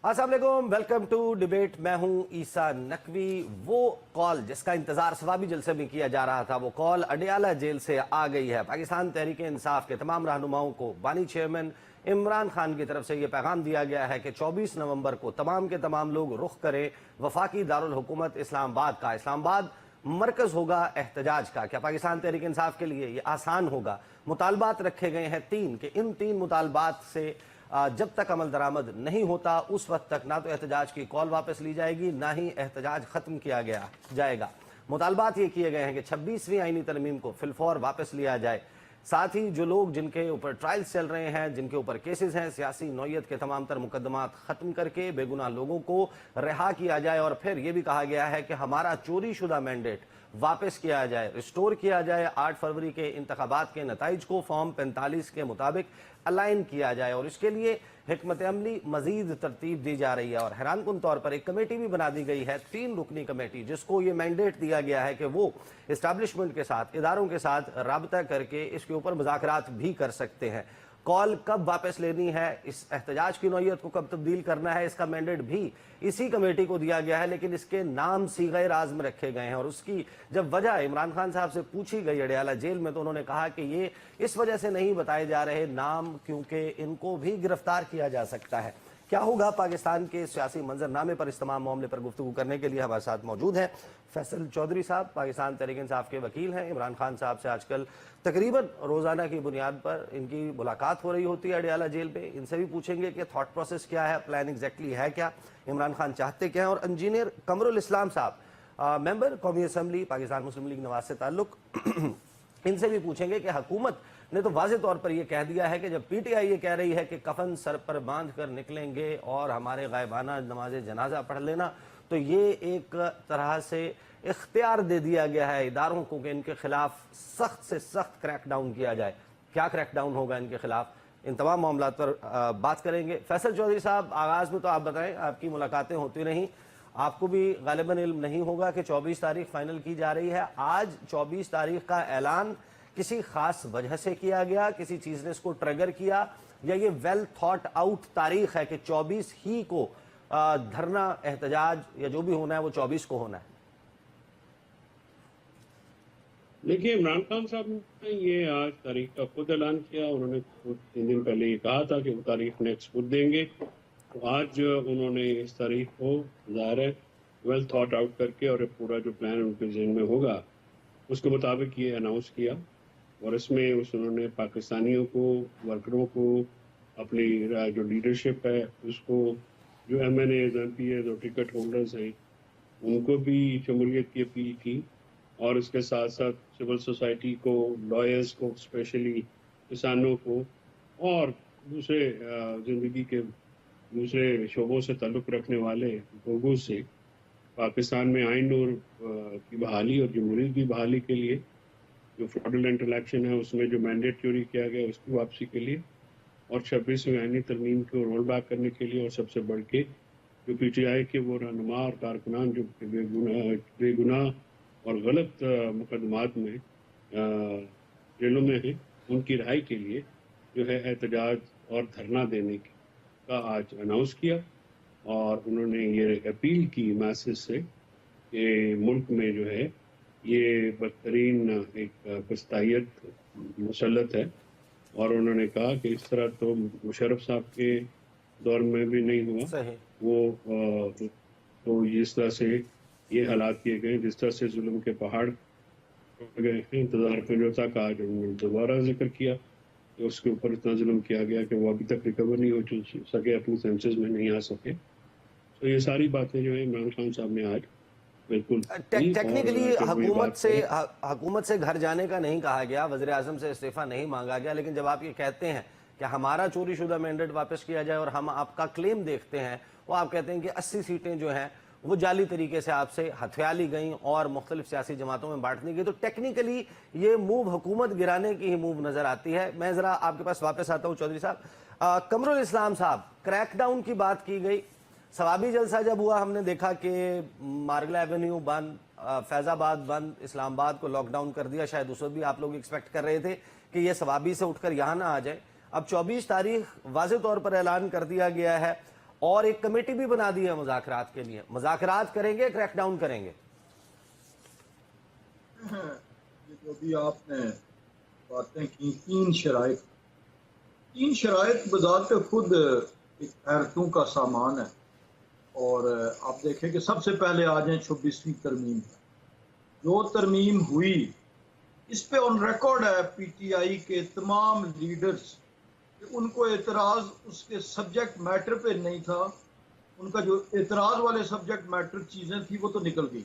अस्सलाम वालेकुम, welcome to debate. मैं हूं ईसा नकवी। वो कॉल जिसका इंतजार सवाबी जलसे में किया जा रहा था, वो कॉल अडियाला जेल से आ गई है। पाकिस्तान तहरीक इंसाफ के तमाम रहनुमाओं को बानी चेयरमैन इमरान खान की तरफ से ये पैगाम दिया गया है कि 24 नवंबर को तमाम के तमाम लोग रुख करें वफाकी दारुल हुकूमत इस्लामाबाद का। इस्लामाबाद मरकज होगा एहतजाज का। क्या पाकिस्तान तहरीक इंसाफ के लिए ये आसान होगा? मुतालबात रखे गए हैं तीन, कि इन तीन मुतालबात से जब तक अमल दरामद नहीं होता उस वक्त तक ना तो एहतजाज की कॉल वापस ली जाएगी, ना ही एहतजाज खत्म किया जाएगा। मुतालबात ये किए गए हैं कि 26वीं आईनी तरमीम को फिलफौर वापस लिया जाए। साथ ही जो लोग जिनके ऊपर ट्रायल्स चल रहे हैं, जिनके ऊपर केसेस हैं, सियासी नौयत के तमाम तर मुकदमात खत्म करके बेगुनाह लोगों को रिहा किया जाए। और फिर यह भी कहा गया है कि हमारा चोरी शुदा मैंडेट वापस किया जाए, रिस्टोर किया जाए। 8 फरवरी के इंतखाबात के नताइज को फॉर्म 45 के मुताबिक अलाइन किया जाए और इसके लिए हिकमत अमली मजीद तरतीब दी जा रही है। और हैरानकुन तौर पर एक कमेटी भी बना दी गई है, 3 रुकनी कमेटी, जिसको ये मैंडेट दिया गया है कि वो इस्टेब्लिशमेंट के साथ, इदारों के साथ राबता करके इसके ऊपर मुज़ाकरात भी कर सकते हैं। कॉल कब वापस लेनी है, इस एहतजाज की नौयत को कब तब्दील करना है, इसका मैंडेट भी इसी कमेटी को दिया गया है। लेकिन इसके नाम सीगे राज में रखे गए हैं और उसकी जब वजह इमरान खान साहब से पूछी गई अडियाला जेल में, तो उन्होंने कहा कि ये इस वजह से नहीं बताए जा रहे नाम क्योंकि इनको भी गिरफ्तार किया जा सकता है। क्या होगा पाकिस्तान के सियासी मंजरनामे पर, इस तमाम मामले पर गुफ्तगू करने के लिए हमारे साथ मौजूद हैं फैसल चौधरी साहब, पाकिस्तान तहरीक इंसाफ के वकील हैं। इमरान खान साहब से आजकल तकरीबन रोज़ाना की बुनियाद पर इनकी मुलाकात हो रही होती है अडियाला जेल पे। इनसे भी पूछेंगे कि थॉट प्रोसेस क्या है, प्लान एग्जैक्टली है क्या, इमरान खान चाहते क्या हैं। और इंजीनियर कमरुल इस्लाम साहब, मेंबर कौमी असम्बली, पाकिस्तान मुस्लिम लीग नवाज से ताल्लुक, इनसे भी पूछेंगे कि हुकूमत ने तो वाज़े तौर पर यह कह दिया है कि जब पीटीआई ये कह रही है कि कफन सर पर बांध कर निकलेंगे और हमारे गायबाना नमाज जनाजा पढ़ लेना, तो ये एक तरह से इख्तियार दे दिया गया है इदारों को कि इनके खिलाफ सख्त से सख्त क्रैकडाउन किया जाए। क्या क्रैकडाउन होगा इनके खिलाफ, इन तमाम मामलों पर बात करेंगे। फैसल चौधरी साहब, आगाज़ में तो आप बताएं, आपकी मुलाकातें होती रहीं, आपको भी गालिबन इल्म नहीं होगा कि 24 तारीख फाइनल की जा रही है। आज 24 तारीख का ऐलान किसी खास वजह से किया गया, किसी चीज़ ने इसको ट्रिगर किया, या ये वेल थॉट आउट तारीख है कि 24 ही को धरना, एहतजाज या जो भी होना है वो 24 को होना है? देखिए, इमरान खान साहब ने ये आज तारीख का खुद ऐलान किया। उन्होंने 3 दिन पहले ये कहा था कि वो तारीख नेक्स्ट खुद देंगे, तो आज उन्होंने इस तारीख को ज़ाहिर है वेल थॉट आउट करके और पूरा जो प्लान उनके जहन में होगा उसके मुताबिक ये अनाउंस किया। और इसमें उन्होंने पाकिस्तानियों को, वर्करों को, अपनी जो लीडरशिप है उसको, जो MNAs, MPAs और टिकट होल्डर्स हैं उनको भी शमूलियत की अपील की। और इसके साथ साथ सिविल सोसाइटी को, लॉयर्स को, स्पेशली किसानों को और दूसरे ज़िंदगी के दूसरे शोबों से ताल्लुक़ रखने वाले लोगों से पाकिस्तान में आइन और की बहाली और जमहूरियत की बहाली के लिए, जो फ्रॉडुलेंट इलेक्शन है उसमें जो मैंडेट चोरी किया गया उसकी वापसी के लिए, और 26वीं आईनी तरमीम को रोल बैक करने के लिए, और सबसे बढ़ के जो PTI के वो रहनुमा और कारकुनान जो बेगुनाह और गलत मुकदमात में जेलों में हैं, उनकी रिहाई के लिए जो है एहतजाज और धरना देने का आज अनाउंस किया। और उन्होंने ये अपील की मैसेज से कि मुल्क में जो है ये बदतरीन एक फस्तायत मुसल्लत है। और उन्होंने कहा कि इस तरह तो मुशर्रफ साहब के दौर में भी नहीं हुआ। वो तो जिस तरह से ये हालात किए गए, जिस तरह से जुल्म के पहाड़ गए हैं, इंतजार फिरोता का आज उन्होंने दोबारा जिक्र किया कि उसके ऊपर इतना जुल्म किया गया कि वो अभी तक रिकवर नहीं हो सके, अपनी सेंसेस में नहीं आ सके। तो ये सारी बातें जो है इमरान खान साहब ने आज बिल्कुल टेक्निकली हुकूमत से घर जाने का नहीं कहा गया, वज़ीर आज़म से इस्तीफा नहीं मांगा गया, लेकिन जब आप ये कहते हैं कि हमारा चोरी शुदा मैंडेट वापस किया जाए और हम आपका क्लेम देखते हैं, वो आप कहते हैं कि 80 सीटें जो हैं वो जाली तरीके से आपसे हथिया ली गई और मुख्तलिफ सियासी जमातों में बांट दी गई, तो टेक्निकली ये मूव हुकूमत गिराने की ही मूव नजर आती है। मैं जरा आपके पास वापस आता हूँ चौधरी साहब। कमरुल इस्लाम साहब, क्रैकडाउन की बात की गई, सवाबी जलसा जब हुआ हमने देखा कि मार्गला एवेन्यू बंद, फैजाबाद बंद, इस्लामाबाद को लॉकडाउन कर दिया। शायद उस वक्त भी आप लोग एक्सपेक्ट कर रहे थे कि ये सवाबी से उठकर यहाँ ना आ जाए। अब 24 तारीख वाज़े तौर पर ऐलान कर दिया गया है اور ایک کمیٹی بھی بنا دی ہے مذاکرات کے لیے. مذاکرات کریں گے, کریک ڈاؤن کریں گے؟ یہ جو بھی آپ نے باتیں کی, تین شرائط بذات خود ایک حیرتوں کا سامان ہے. اور آپ دیکھیں کہ سب سے پہلے آ جائیں 26ویں ترمیم. جو ترمیم ہوئی اس پہ آن ریکارڈ ہے پی ٹی آئی کے تمام لیڈرز کہ ان کو اعتراض اس کے سبجیکٹ میٹر پہ نہیں تھا. ان کا جو اعتراض والے سبجیکٹ میٹر چیزیں تھیں وہ تو نکل گئی,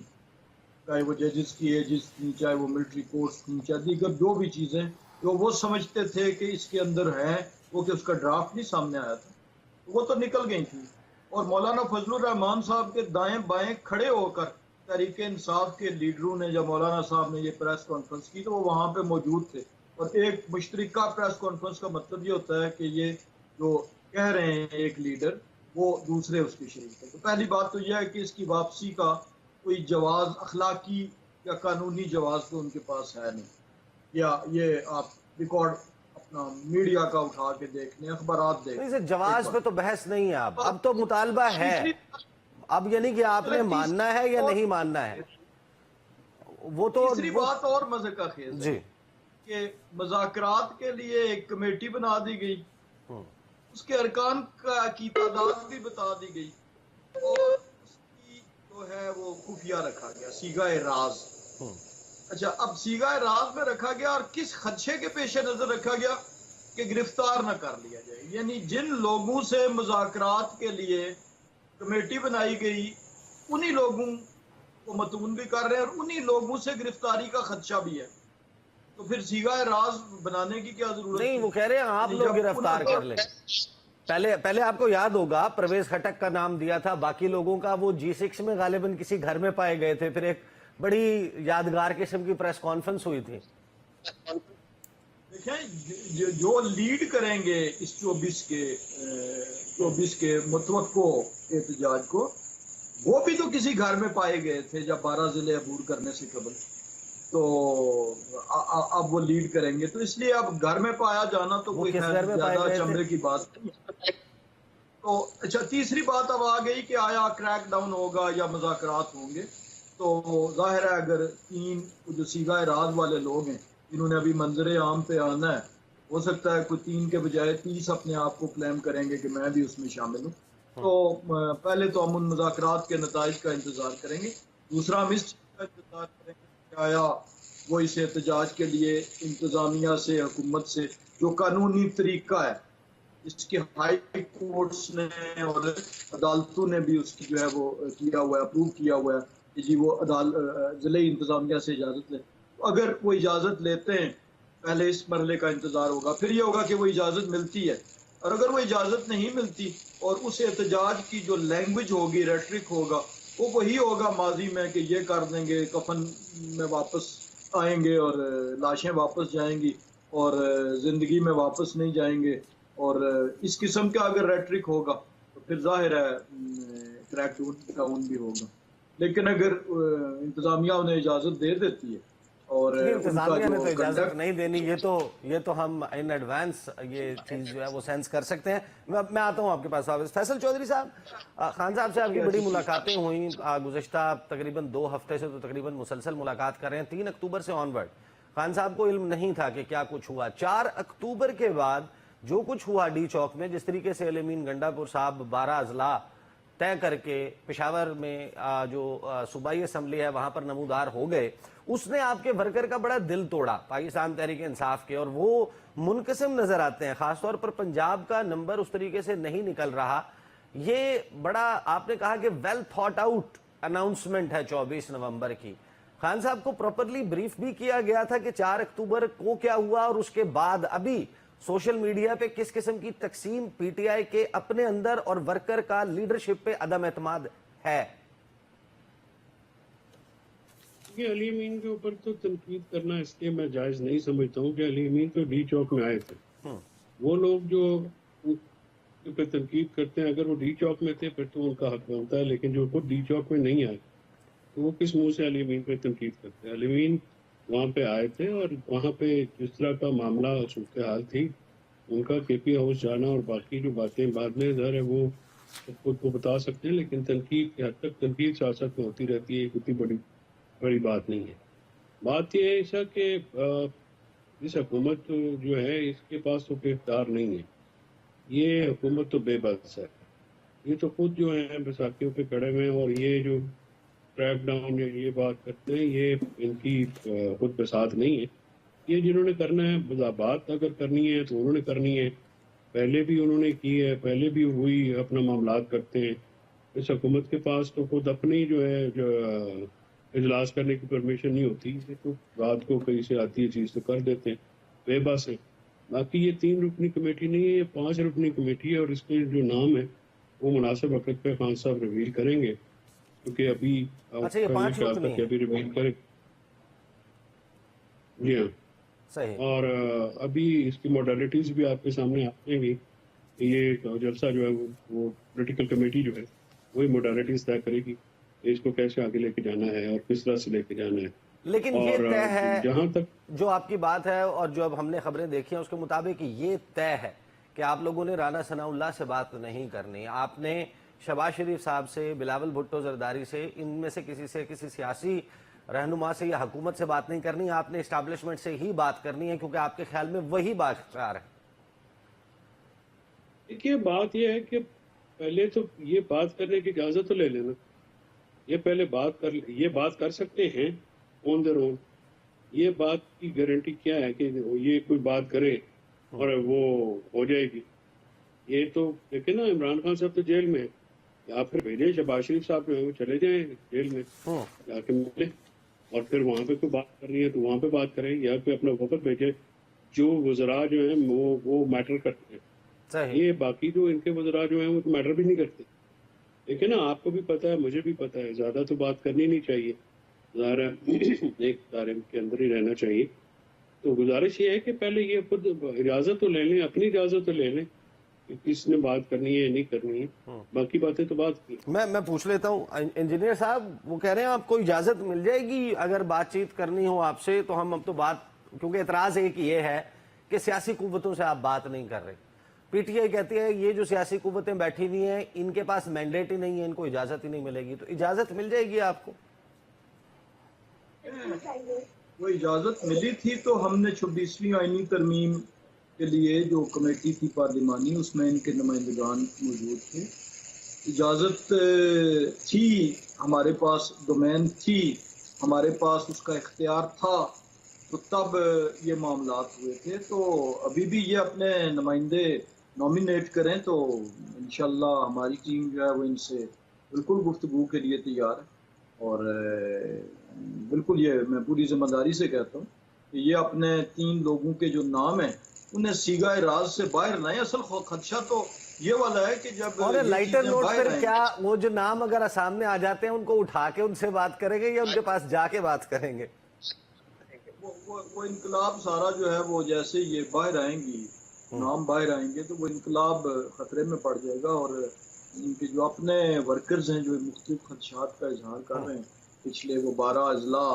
چاہے وہ ججز کی ایجز تھیں, چاہے وہ ملٹری کورٹس تھیں, چاہے دیگر جو بھی چیزیں جو وہ سمجھتے تھے کہ اس کے اندر ہیں, وہ کہ اس کا ڈرافٹ نہیں سامنے آیا تھا, وہ تو نکل گئی تھی. اور مولانا فضل الرحمان صاحب کے دائیں بائیں کھڑے ہو کر تحریک انصاف کے لیڈروں نے, جب مولانا صاحب نے یہ پریس کانفرنس کی تو وہ وہاں پہ موجود تھے. اور ایک مشترکہ پریس کانفرنس کا مطلب یہ ہوتا ہے کہ یہ جو کہہ رہے ہیں ایک لیڈر وہ دوسرے اس کے شریک ہے. تو پہلی بات تو یہ ہے کہ اس کی واپسی کا کوئی جواز, اخلاقی یا قانونی جواز تو ان کے پاس ہے نہیں. یا یہ آپ ریکارڈ اپنا میڈیا کا اٹھا کے دیکھ لیں, اخبارات دیکھ لیں. جواز پہ تو بحث نہیں ہے. اب تو مطالبہ ہے, اب یعنی کہ آپ نے ماننا ہے یا نہیں ماننا ہے. وہ تو تیسری بات اور مزے کا خیز ہے کہ مذاکرات کے لیے ایک کمیٹی بنا دی گئی, اس کے ارکان کی تعداد بھی بتا دی گئی, اور اس کی جو ہے وہ خفیہ رکھا گیا, سیغہ راز. اچھا, اب سیغہ راز میں رکھا گیا اور کس خدشے کے پیش نظر رکھا گیا کہ گرفتار نہ کر لیا جائے. یعنی جن لوگوں سے مذاکرات کے لیے کمیٹی بنائی گئی انہی لوگوں کو متون بھی کر رہے ہیں اور انہی لوگوں سے گرفتاری کا خدشہ بھی ہے. تو پھر سیغہ راز بنانے کی کیا ضرورت نہیں؟ وہ کہہ رہے ہیں آپ لوگ گرفتار کر لیں. پہلے آپ کو یاد ہوگا پرویز خٹک کا نام دیا تھا, باقی لوگوں کا وہ G6 میں غالباً کسی گھر میں پائے گئے تھے. پھر ایک بڑی یادگار قسم کی پریس کانفرنس ہوئی تھی. دیکھیں, جو لیڈ کریں گے اس 24 کے متوقع احتجاج کو, وہ بھی تو کسی گھر میں پائے گئے تھے جب 12 ضلع عبور کرنے سے قبل. تو اب وہ لیڈ کریں گے, تو اس لیے اب گھر میں پایا جانا تو کوئی زیادہ چمڑے کی بات نہیں. تو اچھا, تیسری بات اب آ گئی کہ آیا کریک ڈاؤن ہوگا یا مذاکرات ہوں گے. تو ظاہر ہے اگر تین جو سیغہ راز والے لوگ ہیں جنہوں نے ابھی منظر عام پہ آنا ہے, ہو سکتا ہے کوئی 3 کے بجائے 30 اپنے آپ کو کلیم کریں گے کہ میں بھی اس میں شامل ہوں. تو پہلے تو ہم ان مذاکرات کے نتائج کا انتظار کریں گے. دوسرا ہم اس چیز کا انتظار کریں گے کہ آیا وہ اس احتجاج کے لیے انتظامیہ سے, حکومت سے جو قانونی طریقہ ہے, اس کے ہائی کورٹس نے اور عدالتوں نے بھی اس کی جو ہے وہ کیا ہوا ہے, اپروو کیا ہوا ہے کہ جی وہ ضلعی انتظامیہ سے اجازت لیں. اگر وہ اجازت لیتے ہیں, پہلے اس مرحلے کا انتظار ہوگا, پھر یہ ہوگا کہ وہ اجازت ملتی ہے. اور اگر وہ اجازت نہیں ملتی اور اس احتجاج کی جو لینگویج ہوگی, ریٹرک ہوگا, وہ وہی ہوگا ماضی میں کہ یہ کر دیں گے, کفن میں واپس آئیں گے اور لاشیں واپس جائیں گی اور زندگی میں واپس نہیں جائیں گے, اور اس قسم کا اگر ریٹرک ہوگا تو پھر ظاہر ہے کریک ڈاؤن بھی ہوگا. لیکن اگر انتظامیہ انہیں اجازت دے دیتی ہے اور انتظامیہ نے تو اجازت نہیں دینی, یہ تو ہم ان ایڈوانس یہ چیز جو ہے وہ سینس کر سکتے ہیں. میں آتا ہوں آپ کے پاس. فیصل چودھری صاحب, خان صاحب سے آپ کی بڑی ملاقاتیں ہوئیں گزشتہ تقریباً 2 ہفتے سے, تو تقریباً مسلسل ملاقات کر رہے ہیں. 3 اکتوبر سے آن ورڈ خان صاحب کو علم نہیں تھا کہ کیا کچھ ہوا. 4 اکتوبر کے بعد جو کچھ ہوا ڈی چوک میں, جس طریقے سے علمین گنڈا پور صاحب 12 اضلاع طے کر کے پشاور میں جو صوبائی اسمبلی ہے وہاں پر نمودار ہو گئے, اس نے آپ کے ورکر کا بڑا دل توڑا پاکستان تحریک انصاف کے, اور وہ منقسم نظر آتے ہیں. خاص طور پر پنجاب کا نمبر اس طریقے سے نہیں نکل رہا. یہ بڑا آپ نے کہا کہ ویل تھاٹ آؤٹ اناؤنسمنٹ ہے 24 نومبر کی. خان صاحب کو پراپرلی بریف بھی کیا گیا تھا کہ 4 اکتوبر کو کیا ہوا, اور اس کے بعد ابھی سوشل میڈیا پہ کس قسم کی تقسیم پی ٹی آئی کے اپنے اندر اور ورکر کا لیڈرشپ پہ عدم اعتماد ہے. یہ علی امین کے اوپر تو تنقید کرنا اس لیے میں جائز نہیں سمجھتا ہوں کہ علی امین تو ڈی چوک میں آئے تھے. وہ لوگ جو ان پہ تنقید کرتے ہیں, اگر وہ ڈی چوک میں تھے پھر تو ان کا حق بنتا ہے, لیکن جو خود ڈی چوک میں نہیں آئے تو وہ کس منہ سے علی امین پہ تنقید کرتے ہیں. علی امین وہاں پہ آئے تھے اور وہاں پہ جس طرح کا معاملہ صورتحال تھی, ان کا کے پی ہاؤس جانا اور باقی جو باتیں بعد میں ظاہر ہے وہ خود کو بتا سکتے ہیں، لیکن تنقید کی حد تک تنقید سیاست میں ہوتی رہتی ہے، اتنی بڑی بات نہیں ہے۔ بات یہ ہے ایسا کہ اس حکومت جو ہے اس کے پاس تو کوئی اقتدار نہیں ہے، یہ حکومت تو بے بس ہے، یہ تو خود جو ہے بیساکھیوں پہ کھڑے ہوئے ہیں، اور یہ جو کریک ڈاؤن یہ بات کرتے ہیں یہ ان کی خود بساط نہیں ہے، یہ جنہوں نے کرنا ہے، بات اگر کرنی ہے تو انہوں نے کرنی ہے، پہلے بھی انہوں نے کی ہے، پہلے بھی ہوئی اپنا معاملات کرتے ہیں۔ اس حکومت کے پاس تو خود اپنی جو ہے جو اجلاس کرنے کی پرمیشن نہیں ہوتی، یہ تو رات کو کہیں سے آتی ہے چیز تو کر دیتے ہیں، بے بس ہے۔ باقی یہ 3 رکنی کمیٹی نہیں ہے، یہ 5 رکنی کمیٹی ہے، اور اس کے جو نام ہے وہ مناسب وقت پہ خان صاحب ریویل کریں گے، کیونکہ ابھی اچھا یہ 5 خیال رکنی تھا کہ ہے، ابھی ریویل کریں۔ جی ہاں، صحیح۔ اور ابھی اس کی موڈیلٹیز بھی آپ کے سامنے آئیں گی، یہ جلسہ جو ہے وہ پولیٹیکل کمیٹی جو ہے وہی موڈیلٹیز طے کرے گی کہ اس کو کیسے آگے لے کے جانا ہے اور کس طرح سے لے کے جانا ہے۔ لیکن یہ اور طے ہے، جہاں تک جو آپ کی بات ہے اور جو اب ہم نے خبریں دیکھی ہیں اس کے مطابق یہ طے ہے کہ آپ لوگوں نے رانا ثناء اللہ سے بات نہیں کرنی، آپ نے شہباز شریف صاحب سے، بلاول بھٹو زرداری سے، ان میں سے کسی سیاسی رہنما سے یا حکومت سے بات نہیں کرنی، آپ نے اسٹیبلشمنٹ سے ہی بات کرنی ہے، کیونکہ آپ کے خیال میں وہی بااختیار ہے۔ دیکھیے بات یہ ہے کہ پہلے تو یہ بات کرنے کی اجازت تو لے لینا، یہ پہلے یہ بات کر سکتے ہیں آن دیئر اون، یہ بات کی گارنٹی کیا ہے کہ یہ کوئی بات کرے اور وہ ہو جائے گی؟ یہ تو دیکھیں نا، عمران خان صاحب تو جیل میں ہیں، آپ پھر بھیجیں شہباز شریف صاحب جو ہے وہ چلے جائیں جیل میں جا کے ملیں، اور پھر وہاں پہ کوئی بات کرنی ہے تو وہاں پہ بات کریں، یا پھر اپنا وفد بھیجیں۔ جو وزراء جو ہیں وہ میٹر کرتے ہیں، صحیح۔ یہ باقی جو ان کے وزراء جو ہیں وہ تو میٹر بھی نہیں کرتے۔ دیکھیں نا، آپ کو بھی پتا ہے، مجھے بھی پتا ہے، زیادہ تو بات کرنی نہیں چاہیے، ظاہر ہے ایک دائرے کے اندر ہی رہنا چاہیے۔ تو گزارش یہ ہے کہ پہلے یہ خود اجازت تو لے لیں، اپنی اجازت تو لے لیں کہ کس نے بات کرنی ہے نہیں کرنی ہے، باقی باتیں تو بات کی۔ میں پوچھ لیتا ہوں انجینئر صاحب، وہ کہہ رہے ہیں آپ کو اجازت مل جائے گی اگر بات چیت کرنی ہو آپ سے، تو ہم اب تو بات، کیونکہ اعتراض ایک یہ ہے کہ سیاسی قوتوں سے آپ بات نہیں کر رہے، پی ٹی آئی کہتی ہے یہ جو سیاسی قوتیں بیٹھی ہوئی ہیں ان کے پاس مینڈیٹ ہی نہیں ہے، ان کو اجازت ہی نہیں ملے گی، تو اجازت مل جائے گی آپ کو؟ وہ اجازت ملی تھی تو ہم نے 26ویں آئینی ترمیم کے لیے جو کمیٹی تھی پارلیمانی، اس میں ان کے نمائندگان موجود تھے، اجازت تھی، ہمارے پاس ڈومین تھی، ہمارے پاس اس کا اختیار تھا، تو تب یہ معاملات ہوئے تھے۔ تو ابھی بھی یہ اپنے نمائندے نامینیٹ کریں تو انشاءاللہ ہماری ٹیم جو ہے وہ ان سے بالکل گفتگو کے لیے تیار ہے، اور بالکل یہ میں پوری ذمہ داری سے کہتا ہوں کہ یہ اپنے 3 لوگوں کے جو نام ہیں انہیں سیگا راز سے باہر لائیں۔ اصل خدشہ تو یہ والا ہے کہ جب اور یہ لائٹر چیزیں نوٹ باہر پر آئیں کیا وہ جو نام اگر سامنے آ جاتے ہیں ان کو اٹھا کے ان سے بات کریں گے یا ان کے پاس جا کے بات کریں گے؟ وہ انقلاب سارا جو ہے وہ جیسے یہ باہر آئیں گی، نام باہر آئیں گے تو وہ انقلاب خطرے میں پڑ جائے گا، اور ان کے جو اپنے ورکرز ہیں جو مختلف خدشات کا اظہار کر رہے ہیں پچھلے وہ 12 اضلاع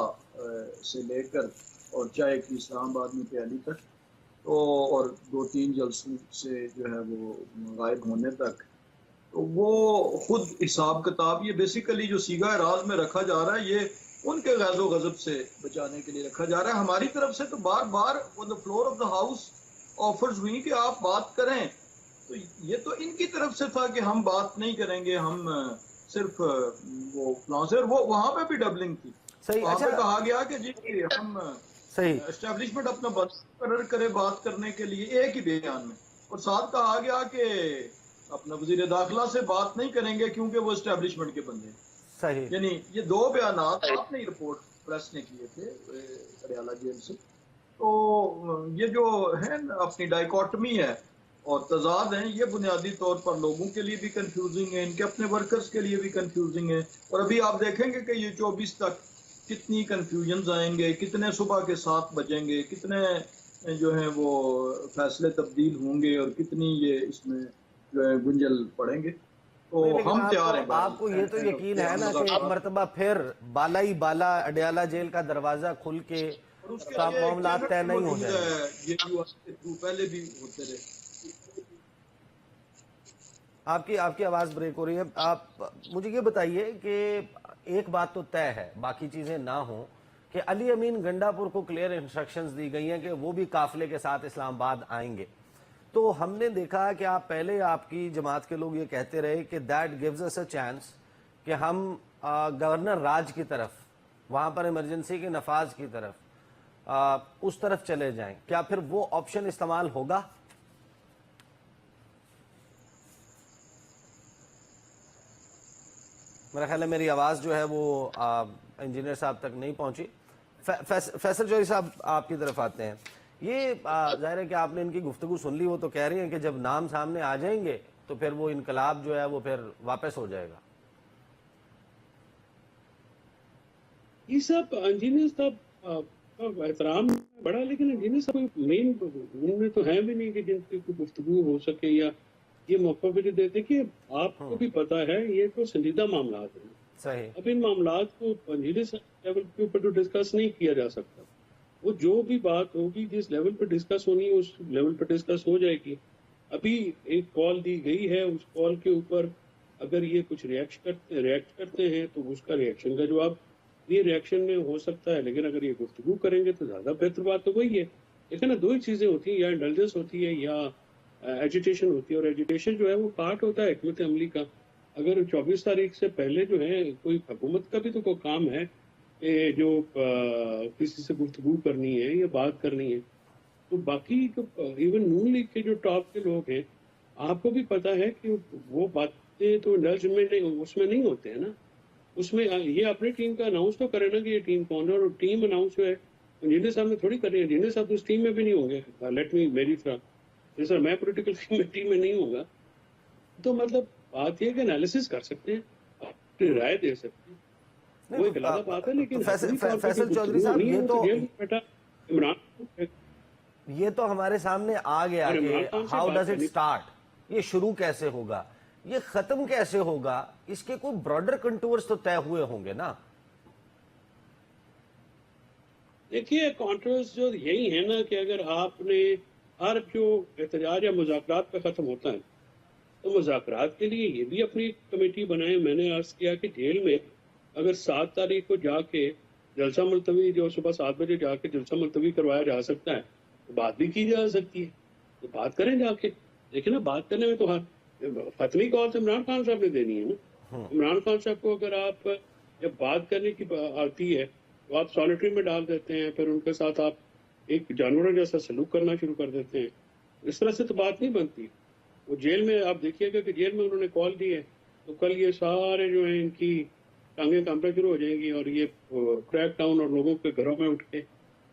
سے لے کر اور چاہے کہ اسلام آباد میں پہلی تک، تو اور 2-3 جلسوں سے جو ہے وہ غائب ہونے تک، تو وہ خود حساب کتاب یہ بیسیکلی جو سیگا راز میں رکھا جا رہا ہے یہ ان کے غیظ و غضب سے بچانے کے لیے رکھا جا رہا ہے۔ ہماری طرف سے تو بار بار on the floor of the house offers ہوئی کہ آپ بات کریں، تو یہ تو ان کی طرف سے تھا کہ ہم بات نہیں کریں گے، ہم صرف وہ فلاں سے، اور وہ وہاں پہ بھی ڈبلنگ تھی، صحیح۔ وہاں پہ اچھا کہا گیا کہ جی ہم صحیح۔ اسٹیبلشمنٹ اپنا مقرر کرے بات کرنے کے لیے ایک ہی بیان میں، اور ساتھ کہا گیا کہ اپنا وزیر داخلہ سے بات نہیں کریں گے کیونکہ وہ اسٹیبلشمنٹ کے بندے ہیں۔ صحیح۔ یعنی یہ 2 بیانات آپ نے رپورٹ پریس نے کیے تھے اڈیالہ جیل سے، تو یہ جو ہے اپنی ڈائیکاٹمی ہے اور تضاد ہیں، یہ بنیادی طور پر لوگوں کے لیے بھی کنفیوزنگ ہے، ان کے اپنے ورکرز کے لیے بھی کنفیوزنگ ہے، اور ابھی آپ دیکھیں گے کہ یہ 24 تک کتنی کنفیوژنز آئیں گے، کتنے صبح کے 7 بجیں گے، کتنے جو ہیں وہ فیصلے تبدیل ہوں گے، اور کتنی یہ اس میں جو ہے گنجل پڑیں گے، تو نہیں، لیکن ہم تیار ہیں آپ کو یہ تو یقین ہے نا کہ ایک مرتبہ پھر بالا ہی بالا اڈیالہ جیل کا دروازہ کھل کے اور اس کے لیے معاملات طے نہیں ہو جائیں گے؟ یہ جو پہلے بھی ہوتے رہے۔ آپ کی آواز بریک ہو رہی ہے. آپ مجھے یہ بتائیے کہ ایک بات تو طے ہے, باقی چیزیں نہ ہوں, کہ علی امین گنڈا پور کو کلیئر انسٹرکشنز دی گئی ہیں کہ وہ بھی قافلے کے ساتھ اسلام آباد آئیں گے. تو ہم نے دیکھا کہ پہلے آپ کی جماعت کے لوگ یہ کہتے رہے کہ that gives us a chance کہ ہم گورنر راج کی طرف, وہاں پر ایمرجنسی کے نفاذ کی طرف, اس طرف چلے جائیں. کیا پھر وہ آپشن استعمال ہوگا؟ میرا خیال ہے میری آواز جو ہے وہ انجینئر صاحب تک نہیں پہنچی. فیصل چودھری صاحب آپ کی طرف آتے ہیں. یہ ظاہر ہے کہ آپ نے ان کی گفتگو سن لی, وہ تو کہہ رہی ہیں کہ جب نام سامنے آ جائیں گے تو پھر وہ انقلاب جو ہے وہ پھر واپس ہو جائے گا. یہ سب انجینئر صاحب احترام بڑا, لیکن انجینئر صاحب مین ان میں تو ہیں بھی نہیں کہ جن کی کوئی گفتگو ہو سکے یا یہ موقع بھی دیتے کہ آپ کو بھی پتا ہے یہ تو سنجیدہ معاملات ہیں. صحیح. اب ان معاملات کو انجینئر لیول کے اوپر تو ڈسکس نہیں کیا جا سکتا. وہ جو بھی بات ہوگی جس لیول پہ ڈسکس ہونی ہے اس لیول پہ ڈسکس ہو جائے گی. ابھی ایک کال دی گئی ہے, اس کال کے اوپر اگر یہ کچھ ریئیکٹ کرتے ہیں تو اس کا ریئیکشن کا جواب یہ ریئیکشن میں ہو سکتا ہے, لیکن اگر یہ گفتگو کریں گے تو زیادہ بہتر بات تو وہی ہے. لیکن دو ہی چیزیں ہوتی ہیں, یا انڈلجنس ہوتی ہے یا ایجیٹیشن ہوتی ہے, اور ایجیٹیشن جو ہے وہ پارٹ ہوتا ہے حکمت عملی کا. اگر 24 تاریخ سے پہلے جو ہے کوئی حکومت کا بھی تو کوئی کام ہے کہ جو کسی سے گفتگو کرنی ہے یا بات کرنی ہے, تو باقی جو ایون نون لیگ کے جو ٹاپ کے لوگ ہیں آپ کو بھی پتا ہے کہ وہ باتیں تو انڈلجمنٹ اس میں نہیں ہوتے ہیں نا. اس میں یہ اپنی ٹیم کا اناؤنس تو کرے نا کہ یہ ٹیم کون ہے, اور ٹیم اناؤنس جو ہے انجینئر صاحب نے تھوڑی کرنی ہے. انجینئر صاحب تو اس ٹیم میں بھی نہیں ہوں گے. لیٹ می میری طرح سر میں پولیٹیکل ٹیم میں نہیں ہوں گا, تو مطلب بات یہ کہ انالیسس کر سکتے ہیں, اپنی رائے دے سکتے ہیں, وہ ایک علیحدہ بات ہے. لیکن فیصل چودھری صاحب یہ تو ہمارے سامنے آ گیا کہ ہاؤ ڈز اٹ اسٹارٹ, یہ شروع کیسے ہوگا, یہ ختم کیسے ہوگا, اس کے کوئی براڈر کنٹورز تو طے ہوئے ہوں گے نا. دیکھیے کانٹروورس جو یہی ہے نا کہ اگر آپ نے ہر جو احتجاج یا مذاکرات پہ ختم ہوتا ہے تو مذاکرات کے لیے یہ بھی اپنی کمیٹی بنائے. میں نے عرض کیا کہ جیل میں اگر 7 تاریخ کو جا کے جلسہ ملتوی, جو صبح 7 بجے جا کے جلسہ ملتوی کروایا جا سکتا ہے, تو بات بھی کی جا سکتی ہے, تو بات کریں جا کے. لیکن نا بات کرنے میں تو فتوی کال سے عمران خان صاحب نے دینی ہے نا. عمران خان صاحب کو اگر آپ جب بات کرنے کی آتی ہے تو آپ سالٹری میں ڈال دیتے ہیں, پھر ان کے ساتھ آپ ایک جانوروں جیسا سلوک کرنا شروع کر دیتے ہیں. اس طرح سے تو بات نہیں بنتی. وہ جیل میں آپ دیکھیے گا کہ جیل میں انہوں نے کال دی ہے تو کل یہ سارے جو ہیں ان کی ٹانگیں کانپنا شروع ہو جائیں گی, اور یہ کریک ڈاؤن اور لوگوں کے گھروں میں اٹھ کے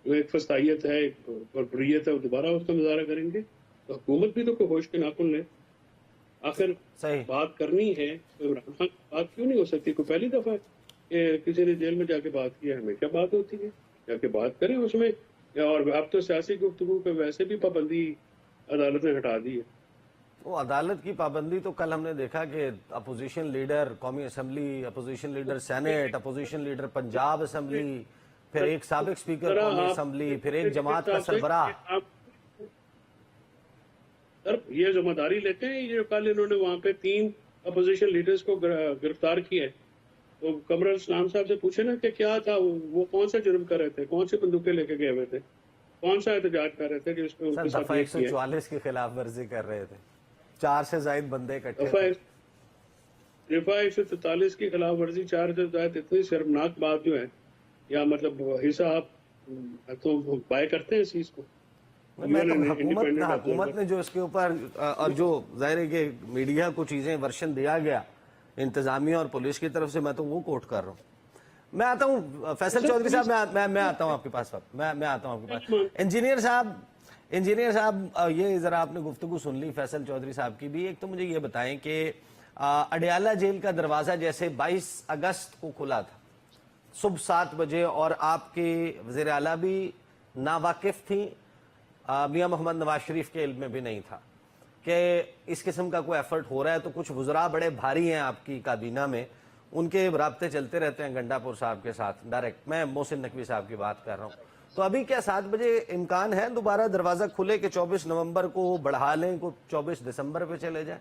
جو ایک فسطائیت ہے اور بریت ہے وہ دوبارہ اس کا مظاہرہ کریں گے. تو حکومت بھی تو کوئی ہوش کے ناخن لے. آخر بات کرنی ہے تو عمران خان بات کیوں نہیں ہو سکتی؟ کوئی پہلی دفعہ کہ کسی نے جیل میں جا کے بات کی ہے, ہمیشہ بات ہوتی ہے, جا کے بات کریں اس میں. اور اب تو سیاسی گفتگو پہ ویسے بھی پابندی عدالت نے ہٹا دی ہے. وہ عدالت کی پابندی تو کل ہم نے دیکھا کہ اپوزیشن لیڈر قومی assembly, opposition leader senate, opposition leader Punjab assembly, پھر ایک سابق سپیکر قومی اسمبلی, پھر ایک جماعت کا سربراہ. سر یہ ذمہ داری لیتے ہیں جو کل انہوں نے وہاں پہ 3 اپوزیشن لیڈرز کو گرفتار کیا ہے, تو قمر اسلام صاحب سے پوچھے نا کہ کیا تھا, وہ کون سا جرم کر رہے تھے, کون سی بندوقیں لے کے گئے ہوئے تھے, کون سا احتجاج کر رہے تھے جس میں ان کے ساتھ 144 کی خلاف ورزی کر رہے تھے, 4 سے زائد بندے اکٹھے تھے. دفعہ 144 کی خلاف ورزی 4 سے زائد اتنی شرمناک بات جو ہے, یا مطلب حصہ آپ تو بائے کرتے ہیں اس چیز کو. حکومت نے جو اس کے اوپر اور جو ظاہر ہے کہ میڈیا کو چیزیں ورشن دیا گیا انتظامیہ اور پولیس کی طرف سے, میں تو وہ کوٹ کر رہا ہوں. میں آتا ہوں فیصل چودھری صاحب, میں آتا ہوں آپ کے پاس, میں آتا ہوں آپ کے پاس. انجینئر صاحب یہ ذرا آپ نے گفتگو سن لی فیصل چودھری صاحب کی بھی. ایک تو مجھے یہ بتائیں کہ اڈیالہ جیل کا دروازہ جیسے 22 اگست کو کھلا تھا صبح 7 بجے, اور آپ کے وزیر اعلیٰ بھی ناواقف تھیں, میاں محمد نواز شریف کے علم میں بھی نہیں تھا کہ اس قسم کا کوئی ایفرٹ ہو رہا ہے. تو کچھ وزراء بڑے بھاری ہیں آپ کی کابینہ میں, ان کے رابطے چلتے رہتے ہیں گنڈا پور صاحب کے ساتھ ڈائریکٹ. میں محسن نقوی صاحب کی بات کر رہا ہوں. تو ابھی کیا 7 بجے امکان ہے دوبارہ دروازہ کھلے کہ 24 نومبر کو بڑھا لیں, کو 24 دسمبر پہ چلے جائیں؟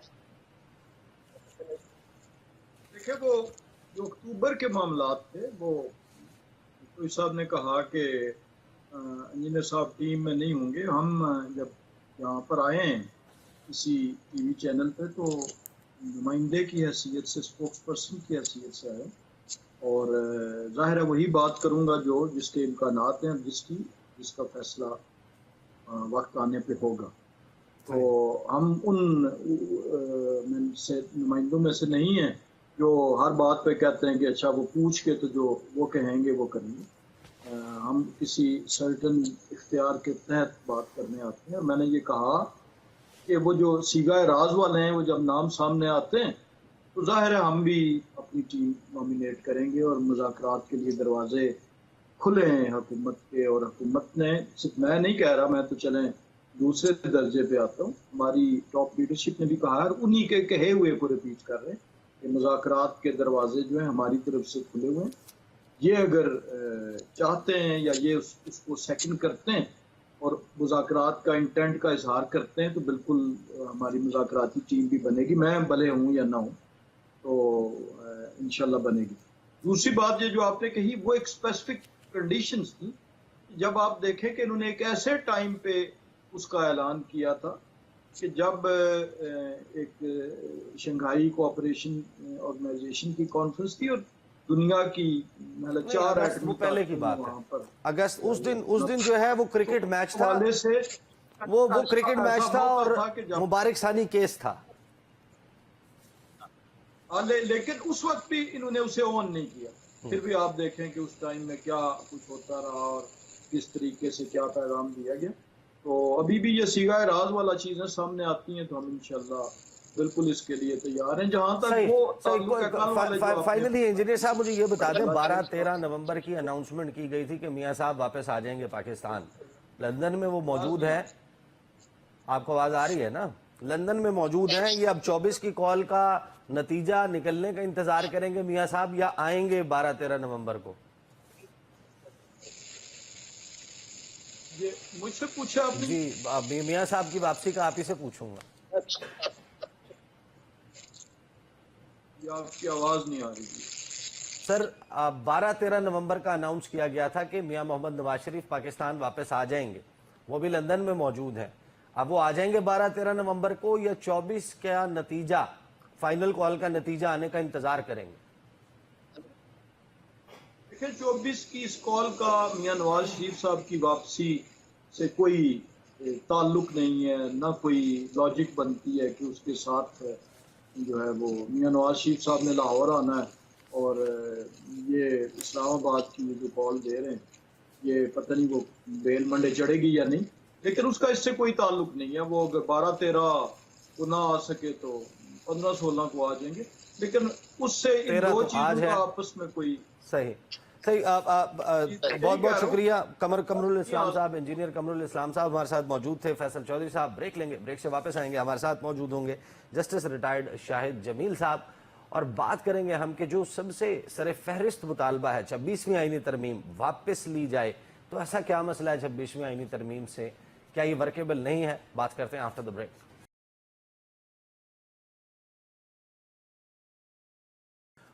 देखिए वो जो अक्टूबर के मामलात थे वो कोई साहब ने कहा कि इंजीनियर साहब टीम में नहीं होंगे। हम जब यहाँ पर आए हैं किसी टीवी चैनल पे तो नुमाइंदे की हैसियत से, स्पोक्स पर्सन की हैसियत से आए और ज़ाहिर है वही बात करूँगा जो जिसके इम्कानात हैं, जिसका फैसला वक्त आने पे होगा। तो हम उन नुमाइंदों में से नहीं हैं जो हर बात पे कहते हैं कि अच्छा वो पूछ के तो जो वो कहेंगे वो करेंगे। हम किसी सर्टन इख्तियार के तहत बात करने आते हैं। और मैंने ये कहा कि वो जो सीगा राज वाले हैं वो जब नाम सामने आते हैं तो जाहिर है हम भी अपनी टीम नॉमिनेट करेंगे और मुज़ाकरात के लिए दरवाजे खुले हैं हुकूमत के। और हुकूमत ने, सिर्फ मैं नहीं कह रहा, मैं तो चलें दूसरे दर्जे पे आता हूँ, हमारी टॉप लीडरशिप ने भी कहा है और उन्हीं के कहे हुए को रिपीट कर रहे हैं कि मुज़ाकरात के दरवाजे जो हैं हमारी तरफ से खुले हुए हैं। ये अगर चाहते हैं या ये उसको सेकंड करते हैं और मुज़ाकरात का इंटेंट का इजहार करते हैं तो बिल्कुल हमारी मुज़ाकराती टीम भी बनेगी, मैं भले हूँ या ना हूँ तो इंशाल्लाह बनेगी। दूसरी बात ये जो आपने कही वो एक स्पेसिफिक कंडीशंस थी। जब आप देखें कि इन्होंने एक ऐसे टाइम पे उसका ऐलान किया था कि जब एक शंघाई कोऑपरेशन ऑर्गेनाइजेशन की कॉन्फ्रेंस थी और दुनिया की मतलब 4 वो पहले की बात है। अगस्त उस दिन जो है वो क्रिकेट मैच था, से वो क्रिकेट मैच था और मुबारक सानी केस था। लेकिन उस वक्त भी इन्होंने उसे ऑन नहीं किया। फिर भी आप देखें कि उस टाइम में क्या कुछ होता रहा और किस तरीके से क्या पैगाम दिया गया। तो अभी भी ये सीगा राज वाला चीजें सामने आती हैं तो हम इंशाल्लाह बिल्कुल इसके लिए तैयार हैं। जहां तक वो फाइनली इंजीनियर साहब मुझे ये बता दें, 12-13 नवंबर की अनाउंसमेंट की गई थी कि मियां साहब वापस आ जाएंगे पाकिस्तान। लंदन में वो मौजूद है, आपको आवाज आ रही है ना? लंदन में मौजूद हैं। ये अब 24 की कॉल का नतीजा निकलने का इंतजार करेंगे मियां साहब या आएंगे 12-13 नवंबर को? ये मुझसे पूछा आपने? जी, मियां साहब की वापसी का आप ही से पूछूंगा। आपकी आवाज नहीं आ रही थी सर। 12-13 नवंबर का अनाउंस किया गया था कि मियां मोहम्मद नवाज शरीफ पाकिस्तान वापस आ जाएंगे, वो भी लंदन में मौजूद है। अब वो आ जाएंगे 12-13 नवंबर को या 24 का नतीजा, फाइनल कॉल का नतीजा आने का इंतजार करेंगे? देखिए 24 की इस कॉल का मियां नवाज शरीफ साहब की वापसी से कोई ताल्लुक नहीं है, ना कोई लॉजिक बनती है कि उसके साथ जो है वो मियां नवाज शरीफ साहब ने लाहौर आना है और ये इस्लामाबाद की जो कॉल दे रहे हैं ये पता नहीं वो बेल मंडे चढ़ेगी या नहीं, लेकिन उसका इससे कोई ताल्लुक नहीं है। वो अगर 12-13 को ना आ सके तो 15-16 को आ जाएंगे, लेकिन उससे इन दो चीजों का आपस में कोई सही बहुत बहुत शुक्रिया। कमरुल इस्लाम साहब, इंजीनियर कमरुल इस्लाम साहब हमारे साथ मौजूद थे। फैसल चौधरी साहब ब्रेक लेंगे, ब्रेक से वापस आएंगे, हमारे साथ मौजूद होंगे जस्टिस रिटायर्ड शाहिद जमील साहब और बात करेंगे हम कि जो सबसे सरे फहरिस्त मुतालबा है 26वीं आईनी तरमीम वापस ली जाए, तो ऐसा क्या मसला है 26वीं आईनी तरमीम से, क्या ये वर्केबल नहीं है? बात करते हैं after the break.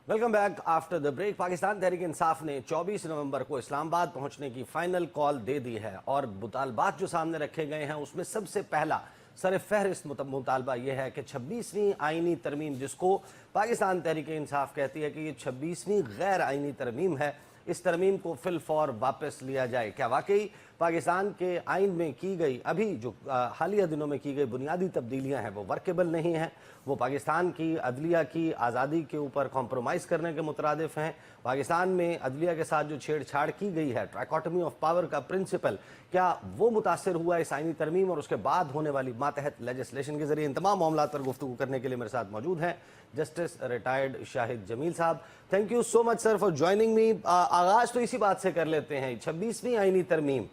Welcome back after the break. Pakistan Tehreek Insaf ने 24 नवंबर को इस्लामाबाद पहुंचने की फाइनल कॉल दे दी है और मुतालबात जो सामने रखे गए हैं उसमें सबसे पहला सर फहरिस्त मुतालबा यह है कि 26वीं आईनी तरमीम, जिसको पाकिस्तान तहरीक इंसाफ कहती है कि ये 26वीं गैर आईनी तरमीम है, इस तरमीम को फिल फौर वापस लिया जाए। क्या वाकई पाकिस्तान के आइन में की गई अभी जो हालिया दिनों में की गई बुनियादी तब्दीलियां हैं वो वर्केबल नहीं हैं, वो पाकिस्तान की अदलिया की आज़ादी के ऊपर कॉम्प्रोमाइज़ करने के मुतरादिफ हैं। पाकिस्तान में अदलिया के साथ जो छेड़छाड़ की गई है, ट्राइकोटमी ऑफ पावर का प्रिंसिपल, क्या वो मुतासर हुआ इस आइनी तरमीम और उसके बाद होने वाली मातहत लेजिस्लेशन के जरिए? इन तमाम मामलों पर गुफ्तगू करने के लिए मेरे साथ मौजूद हैं जस्टिस रिटायर्ड शाहिद जमील साहब। Thank you so much sir for joining me. आगाज़ तो इसी बात से कर लेते हैं, 26वीं आइनी तरमीम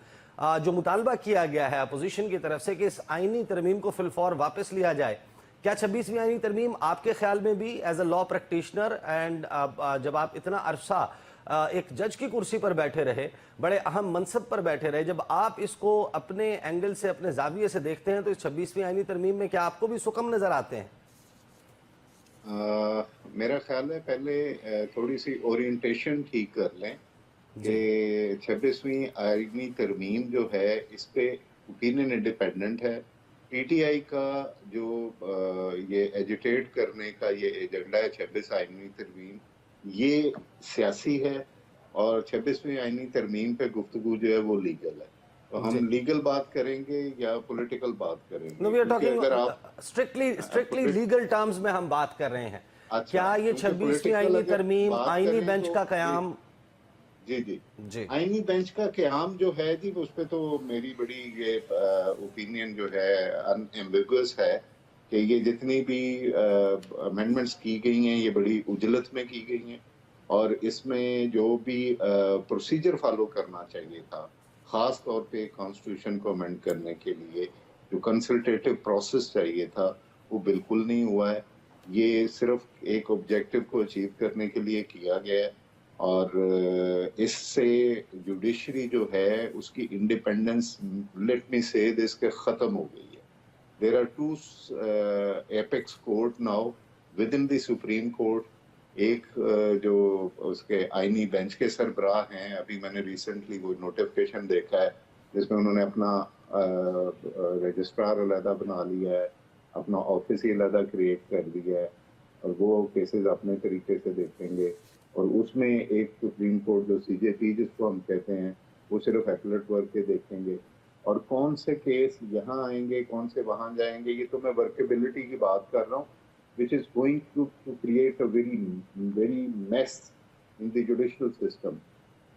जो मुतालबा किया गया है अपोजिशन की तरफ से कि इस आइनी तरमीम को फिलफौर वापस लिया जाए, क्या 26वीं आइनी तरमीम आपके ख्याल में भी as a law practitioner and जब आप इतना अरसा एक जज की कुर्सी पर बैठे रहे, बड़े अहम मनसब पर बैठे रहे, जब आप इसको अपने एंगल से, अपने जाविये से देखते हैं तो इस 26वीं आइनी तरमीम में क्या आपको भी सुकम नजर आते हैं? मेरा ख्याल है पहले थोड़ी सी ओरिएंटेशन ठीक कर लें जी कि 26वीं आईनी तरमीम जो है इस पे ओपिनियन इंडिपेंडेंट है। पीटीआई का जो ये एजिटेट करने का ये एजेंडा है 26 आईनी तरमीम, ये सियासी है और 26वीं आईनी तरमीम पे गुफ्तगू जो है वो लीगल है। तो जी हम लीगल बात करेंगे या पॉलिटिकल बात नो करेंगे, वी आर क्योंकि टॉकिंग अगर आप स्ट्रिक्टली लीगल टर्म्स में हम बात कर रहे हैं। अच्छा, क्या ये क्योंकि 26वीं पॉलिटिकल आईनी अगर तरमीम बात आईनी करें बेंच तो का जी कयाम? जी जी जी आईनी बेंच का क़याम जो है जी, उस पे तो मेरी बड़ी ये ओपिनियन जो है अनएम्बिगुअस है कि ये जितनी भी अमेंडमेंट्स की गई हैं ये बड़ी उजलत में की गई हैं और इसमें जो भी प्रोसीजर फॉलो करना चाहिए था, खास तौर पे कॉन्स्टिट्यूशन को अमेंड करने के लिए जो कंसल्टेटिव प्रोसेस चाहिए था वो बिल्कुल नहीं हुआ है। ये सिर्फ एक ऑब्जेक्टिव को अचीव करने के लिए किया गया है और इससे जुडिशरी जो है उसकी इंडिपेंडेंस, लेट मी से दिस, के खत्म हो गई है। There are two apex court now within the supreme court. एक जो उसके आईनी बेंच के सरबराह हैं, अभी मैंने रिसेंटली वो नोटिफिकेशन देखा है जिसमें उन्होंने अपना रजिस्ट्रार अलहदा बना लिया है, अपना ऑफिस ही अलहदा क्रिएट कर दिया है और वो केसेस अपने तरीके से देखेंगे। और उसमें एक सुप्रीम कोर्ट जो सीजेपी जिसको हम कहते हैं वो सिर्फ एपलेट वर्क के देखेंगे और कौन से केस यहाँ आएंगे कौन से वहां जाएंगे, ये तो मैं वर्केबिलिटी की बात कर रहा हूँ, which is going to create a very mess in the judicial system।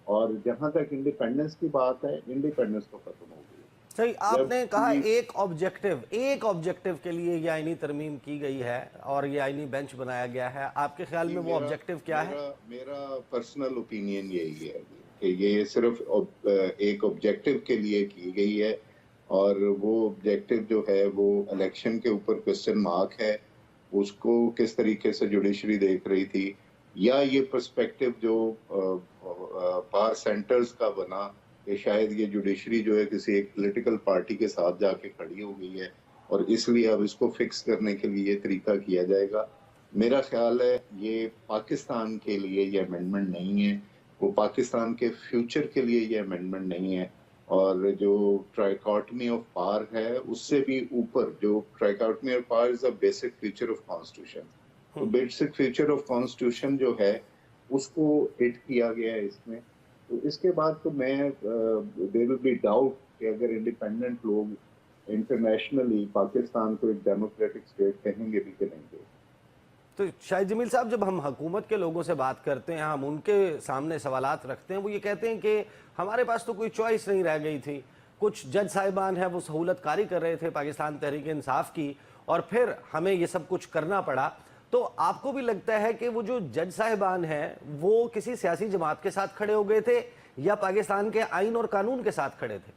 और जहां तक इंडिपेंडेंस की बात है, इंडिपेंडेंस तो खत्म हो गई। सही जब आपने कहा। की एक ऑब्जेक्टिव के लिए ये आईनी तरमीम की गई है और ये आईनी बेंच बनाया गया है। आपके ख्याल में वो ऑब्जेक्टिव क्या है? मेरा पर्सनल ओपिनियन यही है कि ये सिर्फ एक ऑब्जेक्टिव के लिए की गई है और वो ऑब्जेक्टिव जो है वो इलेक्शन के ऊपर क्वेश्चन मार्क है। उसको किस तरीके से जुडिशरी देख रही थी, या ये पर्सपेक्टिव जो पावर सेंटर्स का बना कि शायद ये जुडिशरी जो है किसी एक पॉलिटिकल पार्टी के साथ जाके खड़ी हो गई है और इसलिए अब इसको फिक्स करने के लिए ये तरीका किया जाएगा। मेरा ख्याल है ये पाकिस्तान के लिए ये अमेंडमेंट नहीं है, वो पाकिस्तान के फ्यूचर के लिए ये अमेंडमेंट नहीं है। और जो ट्राइकॉटमी ऑफ पावर है उससे भी ऊपर, जो trichotomy of power is a basic feature of constitution, तो बेसिक फीचर ऑफ कॉन्स्टिट्यूशन जो है उसको हिट किया गया है इसमें। तो इसके बाद तो मैं देयर विल बी डाउट कि अगर इंडिपेंडेंट लोग इंटरनेशनली पाकिस्तान को एक डेमोक्रेटिक स्टेट कहेंगे भी कि नहीं कहेंगे। तो शाहिद जमील साहब, जब हम हुकूमत के लोगों से बात करते हैं, हम उनके सामने सवालात रखते हैं, वो ये कहते हैं कि हमारे पास तो कोई चॉइस नहीं रह गई थी। कुछ जज साहिबान हैं वो सहूलतकारी कर रहे थे पाकिस्तान तहरीक इंसाफ की और फिर हमें ये सब कुछ करना पड़ा। तो आपको भी लगता है कि वो जो जज साहिबान हैं वो किसी सियासी जमात के साथ खड़े हो गए थे या पाकिस्तान के आइन और कानून के साथ खड़े थे?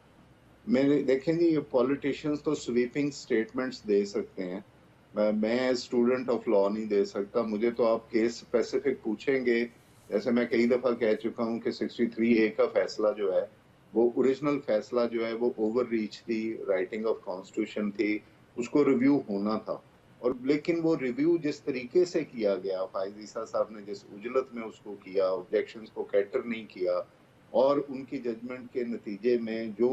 मेरे देखें जी, ये पॉलिटिशियंस तो स्वीपिंग स्टेटमेंट्स दे सकते हैं, मैं स्टूडेंट ऑफ लॉ नहीं दे सकता। मुझे तो आप केस स्पेसिफिक पूछेंगे, जैसे मैं कई दफा कह चुका हूं कि 63A का फैसला जो है वो ओरिजिनल फैसला जो है वो ओवर रीच थी, राइटिंग ऑफ कॉन्स्टिट्यूशन थी, उसको रिव्यू होना था। और लेकिन वो रिव्यू जिस तरीके से किया गया, फायद ईसा साहब ने जिस उजलत में उसको किया, ऑब्जेक्शंस को कैटर नहीं किया और उनकी जजमेंट के नतीजे में जो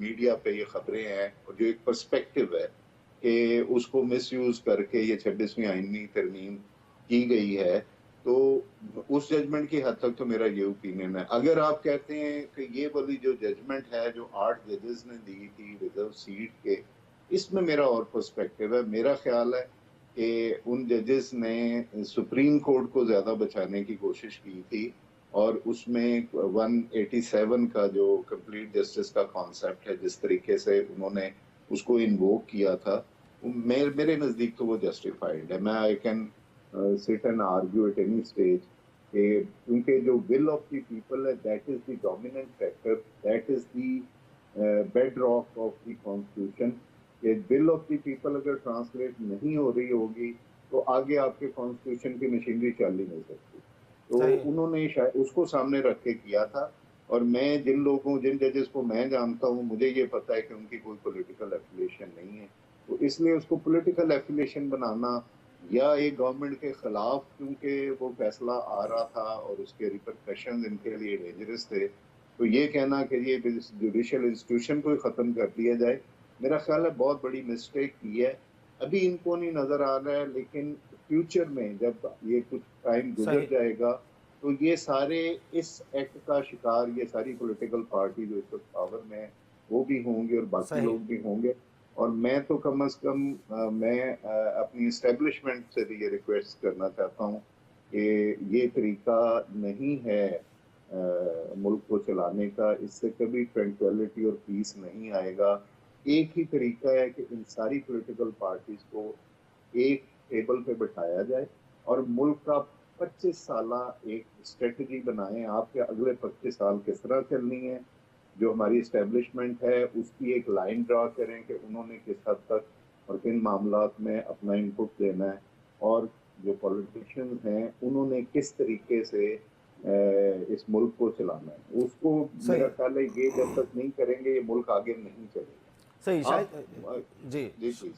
मीडिया पे ये खबरें हैं और जो एक पर्सपेक्टिव है कि उसको मिसयूज करके ये 26वीं आईनी तरमीम की गई है, तो उस जजमेंट की हद तक तो मेरा ये ओपिनियन है। अगर आप कहते हैं कि ये वाली जो जजमेंट है जो 8 जजेस ने दी थी रिजर्व सीट के, इसमें मेरा और पर्सपेक्टिव है। मेरा ख्याल है कि उन जजेस ने सुप्रीम कोर्ट को ज्यादा बचाने की कोशिश की थी और उसमें 187 का जो कंप्लीट जस्टिस का कॉन्सेप्ट है, जिस तरीके से उन्होंने उसको इन्वोक किया था, मेरे नजदीक तो वो जस्टिफाइड है। मैं I can sit and argue at any stage क्योंकि जो विल ऑफ द पीपल है that is the dominant factor, that is the bed rock of the constitution. Will of the people अगर ट्रांसलेट नहीं हो रही होगी तो आगे आपके कॉन्स्टिट्यूशन की मशीनरी चल ही नहीं सकती। तो उन्होंने शायद उसको सामने रख के किया था। और मैं जिन जजेस को मैं जानता हूँ, मुझे ये पता है कि उनकी कोई पॉलिटिकल एफिलिएशन नहीं है, तो इसलिए उसको पॉलिटिकल एफिलिएशन बनाना یا ایک گورنمنٹ کے خلاف کیونکہ وہ فیصلہ آ رہا تھا اور اس کے ریپرکشنز ان کے لیے ڈینجرس تھے، تو یہ کہنا کہ یہ جوڈیشل انسٹیٹیوشن کو ہی ختم کر دیا جائے، میرا خیال ہے بہت بڑی مسٹیک کی ہے. ابھی ان کو نہیں نظر آ رہا ہے، لیکن فیوچر میں جب یہ کچھ ٹائم گزر صحیح. جائے گا تو یہ سارے اس ایکٹ کا شکار، یہ ساری پولیٹیکل پارٹی جو اس وقت پاور میں ہیں وہ بھی ہوں گے اور باقی صحیح. لوگ بھی ہوں گے. اور میں تو کم از کم میں اپنی اسٹیبلشمنٹ سے بھی یہ ریکویسٹ کرنا چاہتا ہوں کہ یہ طریقہ نہیں ہے ملک کو چلانے کا، اس سے کبھی ٹرینکویلٹی اور پیس نہیں آئے گا. ایک ہی طریقہ ہے کہ ان ساری پولیٹیکل پارٹیز کو ایک ٹیبل پہ بٹھایا جائے اور ملک کا 25 سالہ ایک اسٹریٹجی بنائیں، آپ کے اگلے 25 سال کس طرح چلنی ہے، جو ہماری اسٹیبلشمنٹ ہے اس کی ایک لائن ڈرا کریں کہ انہوں نے کس حد تک اور کن معاملات میں اپنا انپٹ دینا ہے، اور جو پولیٹیشینز ہیں انہوں نے کس طریقے سے اس ملک کو چلانا ہے. اس کو میرا صحیح. خیال ہے یہ جب تک نہیں کریں گے یہ ملک آگے نہیں چلے صحیح. گا. آپ شاید جی جی پلیز.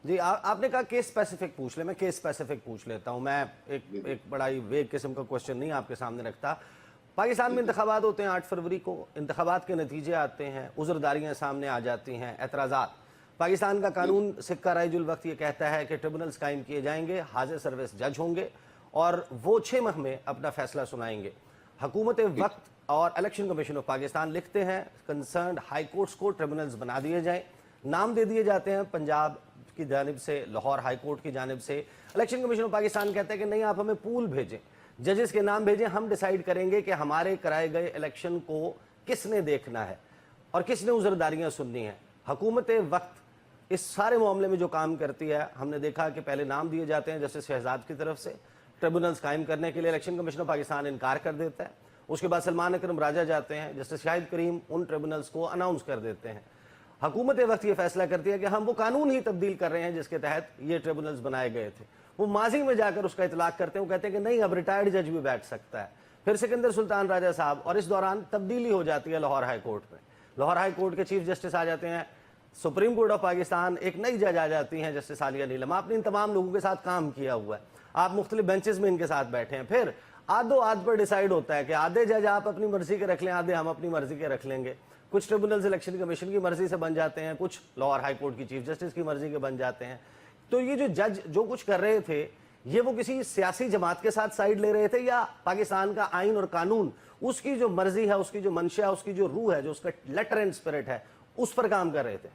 جی آپ نے کہا کیس اسپیسیفک پوچھ لیں، میں کیس اسپیسیفک پوچھ لیتا ہوں. میں جی جی ایک بڑا ہی ویگ قسم کا کوشچن نہیں آپ کے سامنے رکھتا. پاکستان جی میں جی انتخابات ہوتے ہیں 8 فروری کو، انتخابات کے نتیجے آتے ہیں، عذرداریاں سامنے آ جاتی ہیں، اعتراضات. پاکستان کا جی قانون سکہ رائج الوقت یہ کہتا ہے کہ ٹریبونلز قائم کیے جائیں گے، حاضر سروس جج ہوں گے اور وہ 6 ماہ میں اپنا فیصلہ سنائیں گے. حکومت جی وقت اور الیکشن کمیشن آف پاکستان لکھتے ہیں کنسرنڈ ہائی کورٹس کو ٹریبونلز بنا دیے جائیں. نام دے دیے جاتے ہیں پنجاب کی جانب سے، لاہور ہائی کورٹ کی جانب سے. الیکشن کمیشن آف پاکستان کہتا ہے کہ نہیں، آپ ہمیں پول بھیجیں، ججز کے نام بھیجیں، ہم ڈیسائیڈ کریں گے کہ ہمارے کرائے گئے الیکشن کو کس نے دیکھنا ہے اور کس نے عذرداریاں سننی ہیں. حکومت وقت اس سارے معاملے میں جو کام کرتی ہے، ہم نے دیکھا کہ پہلے نام دیے جاتے ہیں جسٹس شہزاد کی طرف سے ٹریبونلز قائم کرنے کے لیے، الیکشن کمیشن آف پاکستان انکار کر دیتا ہے. اس کے بعد سلمان اکرم راجہ جاتے ہیں، جسٹس شاہد کریم ان ٹریبونلز کو اناؤنس کر دیتے ہیں. حکومت وقت یہ فیصلہ کرتی ہے کہ ہم وہ قانون ہی تبدیل کر رہے ہیں جس کے تحت یہ ٹریبونلز بنائے گئے تھے. وہ ماضی میں جا کر اس کا اطلاق کرتے ہیں، وہ کہتے ہیں کہ نہیں، اب ریٹائرڈ جج بھی بیٹھ سکتا ہے. پھر سکندر سلطان راجہ صاحب، اور اس دوران تبدیلی ہو جاتی ہے لاہور ہائی کورٹ میں. لاہور ہائی کورٹ کے چیف جسٹس آ جاتے ہیں، سپریم کورٹ آف پاکستان ایک نئی جج آ جاتی ہیں جسٹس عالیہ نیلم. آپ نے ان تمام لوگوں کے ساتھ کام کیا ہوا ہے، آپ مختلف بینچز میں ان کے ساتھ بیٹھے ہیں. پھر آدھو آدھ پر ڈیسائیڈ ہوتا ہے کہ آدھے جج آپ اپنی مرضی کے رکھ لیں، آدھے ہم اپنی مرضی کے رکھ لیں گے. کچھ ٹریبونلز الیکشن کمیشن کی مرضی سے بن جاتے ہیں، کچھ لاہور ہائی کورٹ کی چیف جسٹس کی مرضی کے بن جاتے ہیں. تو یہ جو جج جو کچھ کر رہے تھے، یہ وہ کسی سیاسی جماعت کے ساتھ سائیڈ لے رہے تھے یا پاکستان کا آئین اور قانون، اس کی جو مرضی ہے، اس کی جو منشا ہے، اس کی جو روح ہے، جو اس کا لیٹر اینڈ اسپرٹ ہے، اس پر کام کر رہے تھے؟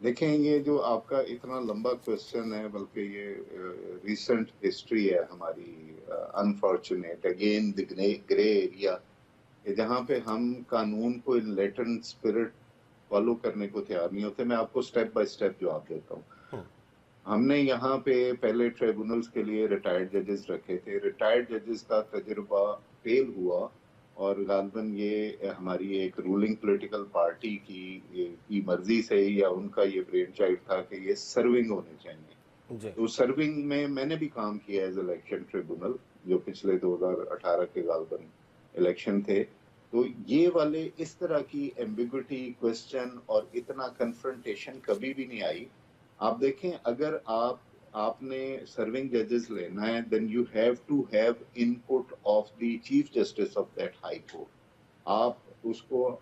دیکھیں، یہ جو آپ کا اتنا لمبا کوشچن ہے، بلکہ یہ ریسنٹ ہسٹری ہے ہماری، unfortunate again the grey area, کہ جہاں پہ ہم قانون کو لیٹر اینڈ اسپرٹ فالو کرنے کو تیار نہیں ہوتے. میں آپ کو سٹیپ بائی سٹیپ جواب دیتا ہوں. ہم نے یہاں پہ پہلے ٹریبونلز کے لیے ریٹائرڈ ججز رکھے تھے. ریٹائرڈ ججز کا تجربہ فیل ہوا اور غالباً یہ ہماری ایک رولنگ پولیٹیکل پارٹی کی مرضی سے یا ان کا یہ برین چائلڈ تھا کہ یہ سرونگ ہونے چاہیے. جی تو سرونگ میں نے بھی کام کیا ایز الیکشن ٹریبونل، جو پچھلے 2018 کے غالباً الیکشن تھے. تو یہ والے اس طرح کی ایمبیگوٹی کوشچن اور اتنا کنفرنٹیشن کبھی بھی نہیں آئی. آپ دیکھیں، اگر آپ نے سرونگ ججز لینا ہے then you have to have input of the chief justice of that high court. آپ اس کو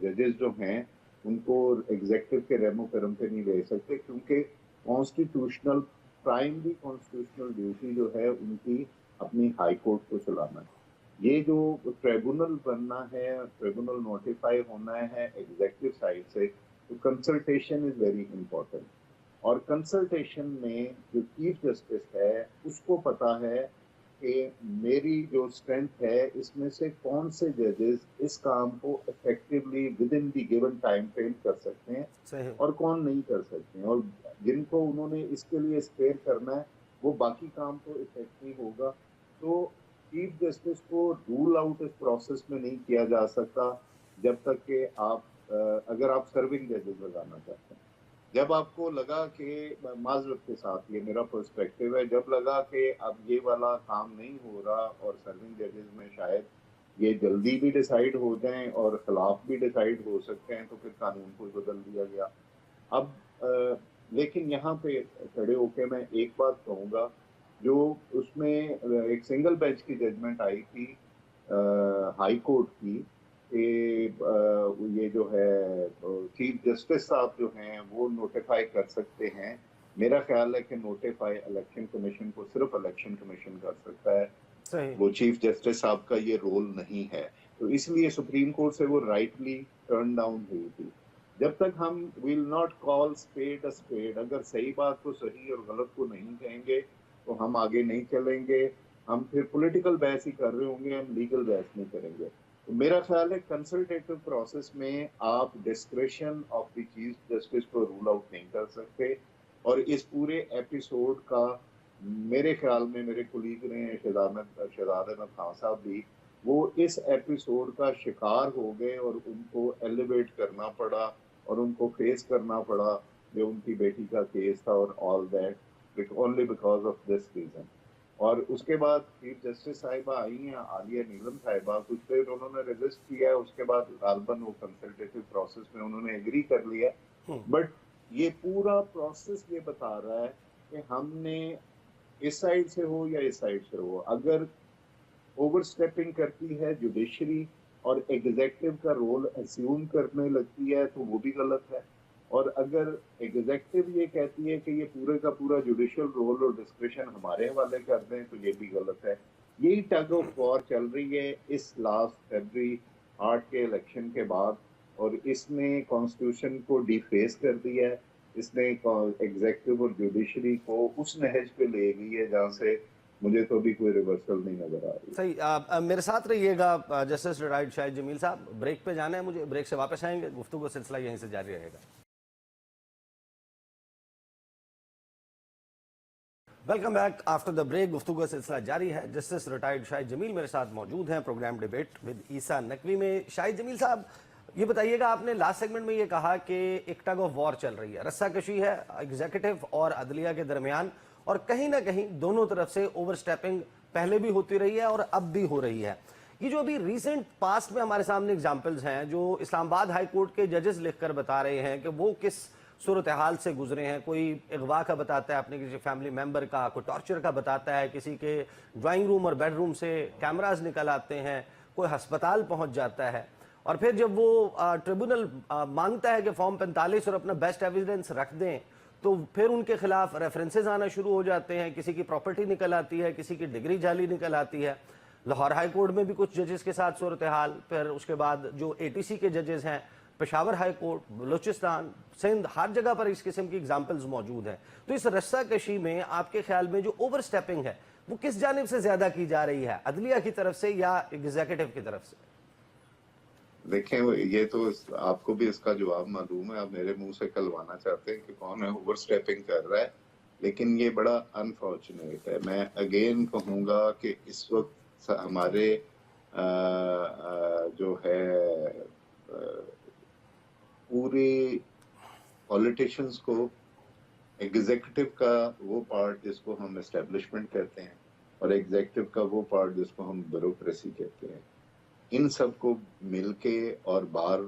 ججز جو ہیں ان کو ایگزیکٹو کے ریمو کرم پہ نہیں لے سکتے، کیونکہ کانسٹیٹیوشنل پرائمری کانسٹیٹیوشنل ڈیوٹی جو ہے ان کی اپنی ہائی کورٹ کو چلانا ہے. یہ جو ٹریبونل بننا ہے، ٹریبونل نوٹیفائی ہونا ہے ایگزیکٹو سائڈ سے، تو کنسلٹیشن از ویری امپورٹنٹ. اور کنسلٹیشن میں جو چیف جسٹس ہے اس کو پتا ہے کہ میری جو اسٹرینتھ ہے اس میں سے کون سے ججز اس کام کو effectively with in the given time frame کر سکتے ہیں صحیح. اور کون نہیں کر سکتے ہیں، اور جن کو انہوں نے اس کے لیے اسپیئر کرنا ہے وہ باقی کام تو افیکٹو ہوگا. تو چیف جسٹس کو رول آؤٹ اس پروسیس میں نہیں کیا جا سکتا جب تک کہ اگر آپ سرونگ ججز لگانا چاہتے ہیں. جب آپ کو لگا کہ معذرت کے ساتھ یہ میرا پرسپیکٹو ہے، جب لگا کہ اب یہ والا کام نہیں ہو رہا اور سرونگ ججز میں شاید یہ جلدی بھی ڈیسائیڈ ہو جائیں اور خلاف بھی ڈیسائیڈ ہو سکتے ہیں، تو پھر قانون کو بدل دیا گیا. اب लेकिन यहाँ पे खड़े होके मैं एक बात कहूँगा, जो उसमें एक सिंगल बेंच की जजमेंट आई थी हाई कोर्ट की कि ये जो है चीफ जस्टिस साहब जो हैं वो नोटिफाई कर सकते हैं। मेरा ख्याल है कि नोटिफाई इलेक्शन कमीशन को सिर्फ इलेक्शन कमीशन कर सकता है, सही। वो चीफ जस्टिस साहब का ये रोल नहीं है। तो इसलिए सुप्रीम कोर्ट से वो राइटली टर्न डाउन हुई थी। जब तक हम will not call spade a spade, अगर सही बात को सही और गलत को नहीं कहेंगे तो हम आगे नहीं चलेंगे। हम फिर पॉलिटिकल बहस ही कर रहे होंगे, हम लीगल बहस नहीं करेंगे। तो मेरा ख्याल है कंसल्टेटिव प्रोसेस में आप discretion of the chief justice को रूल आउट नहीं कर सकते। और इस पूरे एपिसोड का मेरे ख्याल में मेरे कुलीग ने शहजाद अहमद खान साहब भी वो इस एपिसोड का शिकार हो गए और उनको एलिवेट करना पड़ा और उनको फेस करना पड़ा जो उनकी बेटी का केस था और all that only because of this reason. और उसके बाद चीफ जस्टिस साहिबा आई हैं आलिया नीलम साहिबा, कुछ देर उन्होंने रेजिस्ट किया, उसके बाद गालबन वो कंसल्टेटिव प्रोसेस में उन्होंने एग्री कर लिया। बट ये पूरा प्रोसेस ये बता रहा है कि हमने इस साइड से हो या इस साइड से हो, अगर ओवर स्टेपिंग करती है जुडिशरी और एग्जेक्टिव का रोल अस्यूम करने लगती है तो वो भी गलत है। और अगर एग्जेक्टिव ये कहती है कि ये पूरे का पूरा जुडिशियल रोल और डिस्क्रिप्शन हमारे हवाले कर दें तो ये भी गलत है। यही टग ऑफ वॉर चल रही है इस लास्ट फरवरी 8 के इलेक्शन के बाद, और इसने कॉन्स्टिट्यूशन को डिफेस कर दिया है। इसने एग्जेक्टिव और जुडिशरी को उस नहज पे ले गई है जहाँ से मुझे तो अभी कोई रिवर्सल नहीं नजर आ रही। सही। मेरे साथ रहिएगा जस्टिस रिटायर्ड शाहिद जमील साहब। ब्रेक पे जाना है मुझे, ब्रेक से वापस आएंगे, गुफ्तगू का सिलसिला यहीं से जारी रहेगा। Welcome back after the break. गुफ्तगू का सिलसिला जारी है। जस्टिस रिटायर्ड शाहिद जमील मेरे साथ मौजूद हैं प्रोग्राम डिबेट विद ईसा नकवी में। शाहिद जमील साहब, ये बताइएगा, आपने लास्ट सेगमेंट में ये कहा कि एक टग ऑफ वॉर चल रही है, रस्साकशी है एग्जीक्यूटिव और अदलिया के दरमियान, और कहीं ना कहीं दोनों तरफ से ओवर स्टेपिंग पहले भी होती रही है और अब भी हो रही है। ये जो अभी रिसेंट पास्ट में हमारे सामने एग्जाम्पल्स हैं जो इस्लामाबाद हाई कोर्ट के जजेस लिखकर बता रहे हैं कि वो किस सूरत हाल से गुजरे हैं। कोई अगवा का बताता है अपने किसी फैमिली मेंबर का, कोई टॉर्चर का बताता है, किसी के ड्राइंग रूम और बेडरूम से कैमराज निकल आते हैं, कोई हस्पताल पहुंच जाता है, और फिर जब वो ट्रिब्यूनल मांगता है कि फॉर्म 45 और अपना बेस्ट एविडेंस रख दें तो फिर उनके खिलाफ रेफरेंसेस आना शुरू हो जाते हैं। किसी की प्रॉपर्टी निकल आती है, किसी की डिग्री जाली निकल आती है। लाहौर हाई कोर्ट में भी कुछ जजेस के साथ सूरत हाल, फिर उसके बाद जो ATC के जजेस हैं, पेशावर हाई कोर्ट, बलूचिस्तान, सिंध, हर जगह पर इस किस्म की एग्जाम्पल्स मौजूद हैं। तो इस रस्साकशी में आपके ख्याल में जो ओवर स्टेपिंग है वो किस जानिब से ज्यादा की जा रही है, अदलिया की तरफ से या एग्जीक्यूटिव की तरफ से? देखें, ये तो आपको भी इसका जवाब मालूम है, आप मेरे मुंह से कलवाना चाहते हैं कि कौन है ओवर स्टेपिंग कर रहा है, लेकिन ये बड़ा अनफॉर्चुनेट है। मैं अगेन कहूंगा कि इस वक्त हमारे जो है पूरे पॉलिटिशियंस को एग्जीक्यूटिव का वो पार्ट जिसको हम एस्टेब्लिशमेंट कहते हैं और एग्जीक्यूटिव का वो पार्ट जिसको हम ब्यूरोक्रेसी कहते हैं, इन सब को मिलके और बार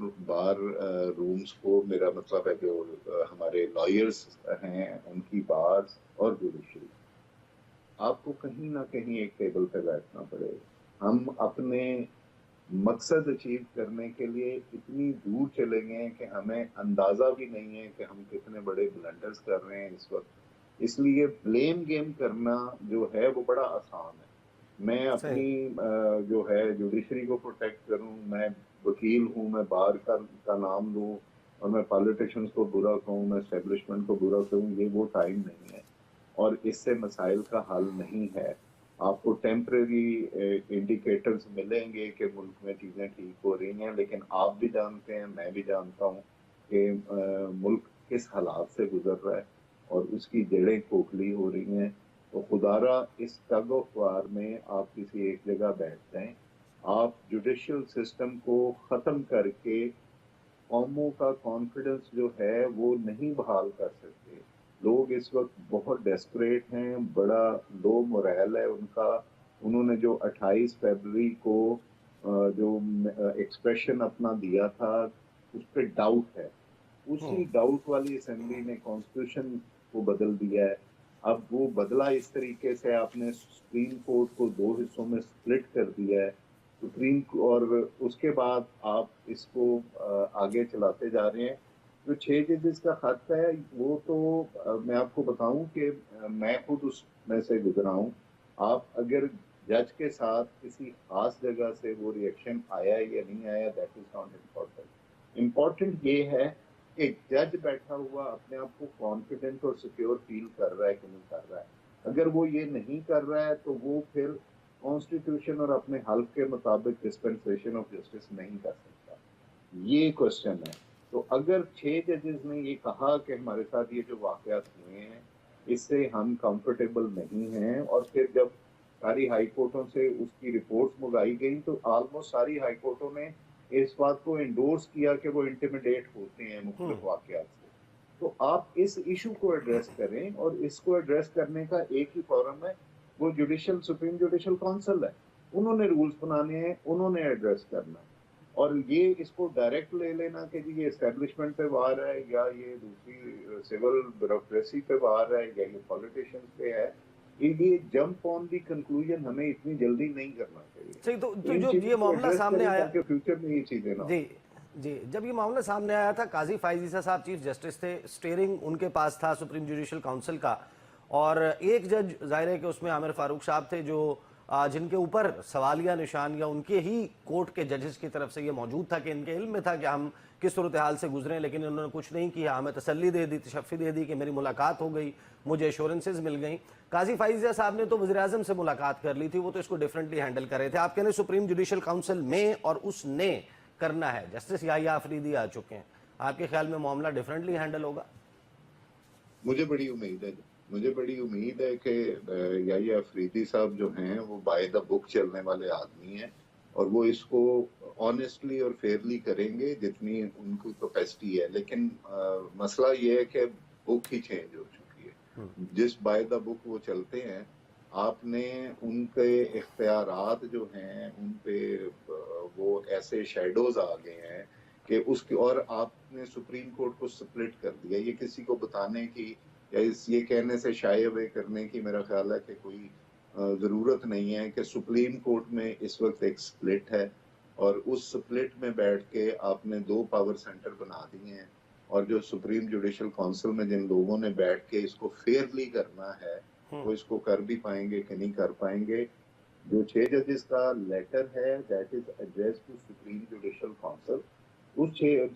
रूम्स को, मेरा मतलब है जो हमारे लॉयर्स हैं उनकी बार्स और जुडिशरी, आपको कहीं ना कहीं एक टेबल पे बैठना पड़ेगा। हम अपने मकसद अचीव करने के लिए इतनी दूर चले गए हैं कि हमें अंदाजा भी नहीं है कि हम कितने बड़े ब्लंडर्स कर रहे हैं इस वक्त। इसलिए ब्लेम गेम करना जो है वो बड़ा आसान है। मैं अपनी जो है जुडिशरी को प्रोटेक्ट करूं, मैं वकील हूं, मैं बार का नाम लूं और मैं पॉलिटिशियंस को बुरा कहूं, मैं एस्टेब्लिशमेंट को बुरा कहूं, ये वो टाइम नहीं है और इससे मसाइल का हल नहीं है। आपको टेम्परेरी इंडिकेटर्स मिलेंगे कि मुल्क में चीज़ें ठीक हो रही हैं, लेकिन आप भी जानते हैं, मैं भी जानता हूँ कि मुल्क किस हालात से गुजर रहा है और उसकी जड़ें खोखली हो रही हैं। तो खुदारा इस टग ऑफ वार में आप किसी एक जगह बैठ जाएं। आप जुडिशियल सिस्टम को ख़त्म करके कौमों का कॉन्फिडेंस जो है वो नहीं बहाल कर सकते। लोग इस वक्त बहुत डेस्परेट हैं, बड़ा लो मोरल है उनका। उन्होंने जो 28 फरवरी को जो एक्सप्रेशन अपना दिया था उस पर डाउट है उसी डाउट वाली असेंबली ने कॉन्स्टिट्यूशन को बदल दिया है। अब वो बदला इस तरीके से, आपने सुप्रीम कोर्ट को 2 हिस्सों में स्प्लिट कर दिया है और उसके बाद आप इसको आगे चलाते जा रहे हैं। जो 6 जजेस का खत है वो तो मैं आपको बताऊं कि मैं खुद उसमें से गुजरा हूं। आप अगर जज के साथ किसी खास जगह से वो रिएक्शन आया या नहीं आया, that is not important. Important ये है कि जज बैठा हुआ अपने आप को कॉन्फिडेंट और सिक्योर फील कर रहा है कि नहीं कर रहा है। अगर वो ये नहीं कर रहा है तो वो फिर कॉन्स्टिट्यूशन और अपने हल्फ के मुताबिक डिस्पेंसेशन ऑफ जस्टिस नहीं कर सकता। ये क्वेश्चन है। तो अगर 6 जजेस ने ये कहा कि हमारे साथ ये जो वाकयात हुए हैं इससे हम कंफर्टेबल नहीं हैं, और फिर जब सारी हाई कोर्टों से उसकी रिपोर्ट्स मंगाई गई तो ऑलमोस्ट सारी हाई कोर्टों ने इस बात को एंडोर्स किया कि वो इंटिमिडेट होते हैं मुख्तलिफ वाकयात से। तो आप इस इशू को एड्रेस करें, और इसको एड्रेस करने का एक ही फॉरम है, वो सुप्रीम जुडिशल काउंसिल है। उन्होंने रूल्स बनाने हैं, उन्होंने एड्रेस करना है। और ये इसको डायरेक्ट ले लेना कि जी ये एस्टेब्लिशमेंट पे वार है या ये दूसरी सिविल ब्यूरोक्रेसी पे वार है या ये पॉलिटिशियंस पे है, ये जंप ऑन दी कंक्लूजन हमें इतनी जल्दी नहीं करना चाहिए। सही, तो जब ये मामला सामने आया फ्यूचर में ये चीजें ना जी, जब ये मामला सामने आया था, काजी फाइज ईसा साहब चीफ जस्टिस थे, स्टीयरिंग उनके पास था सुप्रीम जुडिशल काउंसिल का, और एक जज जाहिर है कि उसमें आमिर फारूक साहब थे जो जिनके ऊपर सवालिया निशान या उनके ही कोर्ट के जजेस की तरफ से ये मौजूद था कि इनके इल्म में था कि हम किस सूरत हाल से गुजरे, लेकिन इन्होंने कुछ नहीं किया। हमें तसल्ली दे दी, तशफ़ी दे दी कि मेरी मुलाकात हो गई, मुझे एश्योरेंसेस मिल गई। काजी फाइजिया साहब ने तो वज़ीर-ए-आज़म से मुलाकात कर ली थी, वो तो इसको डिफरेंटली हैंडल कर रहे थे। आप कहने सुप्रीम जुडिशल काउंसिल में और उसने करना है, जस्टिस याहिया अफरीदी आ चुके हैं, आपके ख्याल में मामला डिफरेंटली हैंडल होगा? मुझे बड़ी उम्मीद है कि याहिया अफरीदी साहब जो हैं वो बाय द बुक चलने वाले आदमी हैं, और वो इसको ऑनेस्टली और फेयरली करेंगे जितनी उनकी कैपेसिटी है। लेकिन मसला ये है कि बुक ही चेंज हो चुकी है। जिस बाय द बुक वो चलते हैं, आपने उनके इख्तियारात जो हैं उन पे वो ऐसे शैडोज आ गए हैं कि उसकी, और आपने सुप्रीम कोर्ट को स्प्लिट कर दिया। ये किसी को बताने की या ये कहने से शाये अवे करने की मेरा ख्याल है कि कोई जरूरत नहीं है कि सुप्रीम कोर्ट में इस वक्त एक स्प्लिट है, और उस स्प्लिट में बैठ के आपने 2 पावर सेंटर बना दिए हैं, और जो सुप्रीम जुडिशल काउंसिल में जिन लोगों ने बैठ के इसको फेयरली करना है वो इसको कर भी पाएंगे कि नहीं कर पाएंगे। जो 6 जजेस का लेटर है that is address to supreme judicial council, उस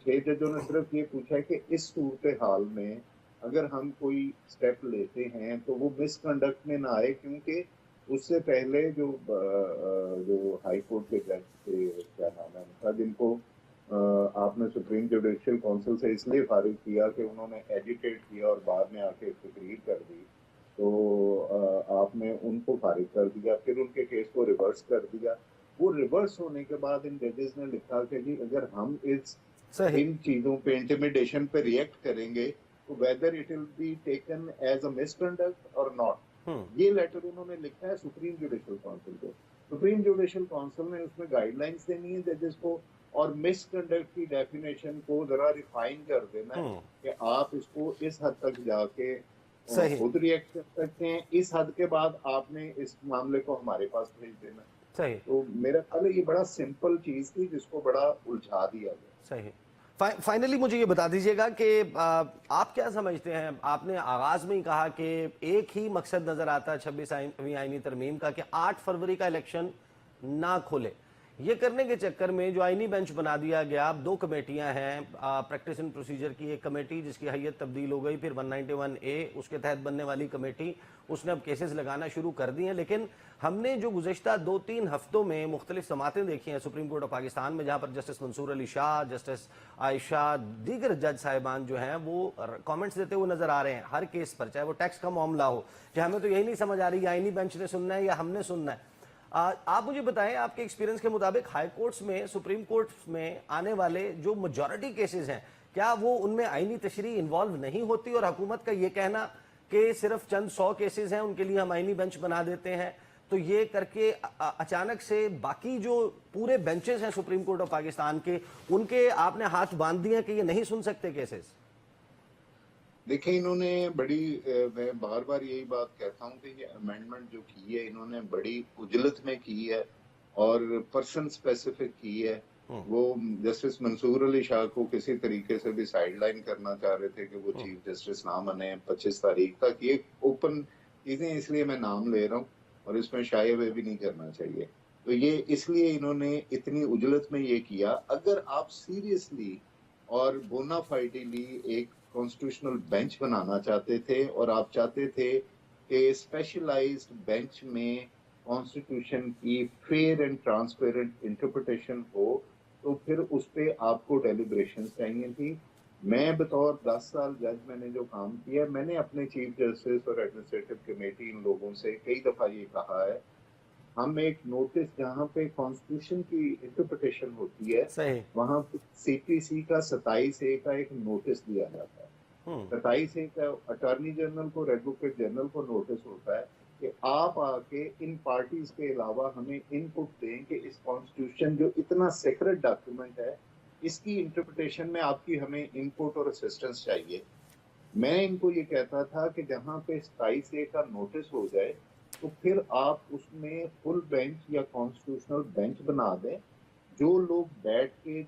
6 जजों ने सिर्फ ये पूछा है कि इस सूरत हाल में अगर हम कोई स्टेप लेते हैं तो वो मिसकंडक्ट में ना आए, क्योंकि उससे पहले जो हाई कोर्ट के जज थे, क्या नाम है उनका, जिनको आपने सुप्रीम जुडिशल काउंसिल से इसलिए फारिग किया कि उन्होंने एजिटेट किया और बाद में आके तकरीर कर दी, तो आपने उनको फारिग कर दिया, फिर उनके केस को रिवर्स कर दिया। वो रिवर्स होने के बाद इन जजेस ने लिखा कि जी अगर हम इन चीजों पे, इंटिमिडेशन पे रिएक्ट करेंगे तो whether it will be taken as a misconduct और नॉट। ये लेटर उन्होंने लिखा है सुप्रीम जुडिशल काउंसिल को। सुप्रीम जुडिशल काउंसिल ने उसमें गाइडलाइंस देनी है जजेस को, और मिसकंडक्ट की डेफिनेशन को जरा रिफाइन कर देना है कि आप इसको इस हद तक जाके खुद रिएक्ट कर सकते हैं, इस हद के बाद आपने इस मामले को हमारे पास भेज देना। सही। तो मेरा ख्याल है ये बड़ा सिंपल चीज थी जिसको बड़ा उलझा दिया गया। सही। फाइनली मुझे ये बता दीजिएगा कि आप क्या समझते हैं, आपने आगाज में ही कहा कि एक ही मकसद नजर आता है 26वीं आईनी तरमीम का कि 8 फरवरी का इलेक्शन ना खोले। ये करने के चक्कर में जो आईनी बेंच बना दिया गया, अब 2 कमेटियां हैं, प्रैक्टिस एंड प्रोसीजर की एक कमेटी जिसकी हैयत तब्दील हो गई, फिर 191A उसके तहत बनने वाली कमेटी, उसने अब केसेस लगाना शुरू कर दिए हैं। लेकिन हमने जो गुज़श्ता 2-3 हफ्तों में मुख्तलिफ समातें देखी हैं सुप्रीम कोर्ट ऑफ पाकिस्तान में, जहाँ पर जस्टिस मंसूर अली शाह, जस्टिस आयशा, दीगर जज साहिबान जो हैं वो कमेंट्स देते हुए नजर आ रहे हैं हर केस पर, चाहे वो टैक्स का मामला हो, कि हमें तो यही नहीं समझ आ रही कि आईनी बेंच ने सुनना है या हमने सुनना है। आप मुझे बताएं, आपके एक्सपीरियंस के मुताबिक हाई कोर्ट्स में, सुप्रीम कोर्ट में आने वाले जो मेजॉरिटी केसेस हैं, क्या वो उनमें आईनी तशरीह इन्वॉल्व नहीं होती, और हुकूमत का ये कहना कि सिर्फ चंद 100 केसेस हैं उनके लिए हम आईनी बेंच बना देते हैं, تو یہ کر کے اچانک سے باقی جو پورے بینچز ہیں سپریم کورٹ آف پاکستان کے، ان کے آپ نے ہاتھ باندھ دیے کہ یہ نہیں سن سکتے کیسز؟ دیکھیں انہوں نے بڑی میں بار بار یہی بات کہتا ہوں کہ یہ امینڈمنٹ جو کی ہے انہوں نے بڑی عجلت میں کی ہے اور پرسن اسپیسیفک کی ہے. وہ جسٹس منصور علی شاہ کو کسی طریقے سے بھی سائیڈ لائن کرنا چاہ رہے تھے کہ وہ چیف جسٹس نہ بنے 25 تاریخ تک. یہ اوپن چیزیں اس لیے میں نام لے رہا ہوں اور اس میں شائع بھی نہیں کرنا چاہیے. تو یہ اس لیے انہوں نے اتنی عجلت میں یہ کیا. اگر آپ سیریسلی اور بونا فائڈلی ایک کانسٹیٹیوشنل بینچ بنانا چاہتے تھے اور آپ چاہتے تھے کہ اسپیشلائزڈ بینچ میں کانسٹیٹیوشن کی فیئر اینڈ ٹرانسپیرنٹ انٹرپریٹیشن ہو تو پھر اس پہ آپ کو ڈیلیبریشن چاہیے تھی. میں بطور 10 سال جج میں نے جو کام کیا میں نے اپنے چیف جسٹس اور ایڈمنسٹریٹو کمیٹی ان لوگوں سے کئی دفعہ یہ کہا ہے ہم ایک نوٹس جہاں پہ کانسٹیٹیوشن کی انٹرپریٹیشن ہوتی ہے صحیح. وہاں سی پی سی کا 27A کا ایک نوٹس دیا جاتا ہے. 27A کا اٹارنی جنرل کو ریڈ ایڈوکیٹ جنرل کو نوٹس ہوتا ہے کہ آپ آ کے ان پارٹیز کے علاوہ ہمیں ان پٹ دیں کہ اس کانسٹیٹیوشن جو اتنا سیکرٹ ڈاکیومنٹ ہے اس کی انٹرپریٹیشن میں آپ کی ہمیں ان پٹ اور اسسٹنس چاہیے. میں ان کو یہ کہتا تھا کہ جہاں پہ 27A کا نوٹس ہو جائے تو پھر آپ اس میں فل بینچ یا کانسٹیٹیوشنل بینچ بنا دیں. جو لوگ بیٹھ کے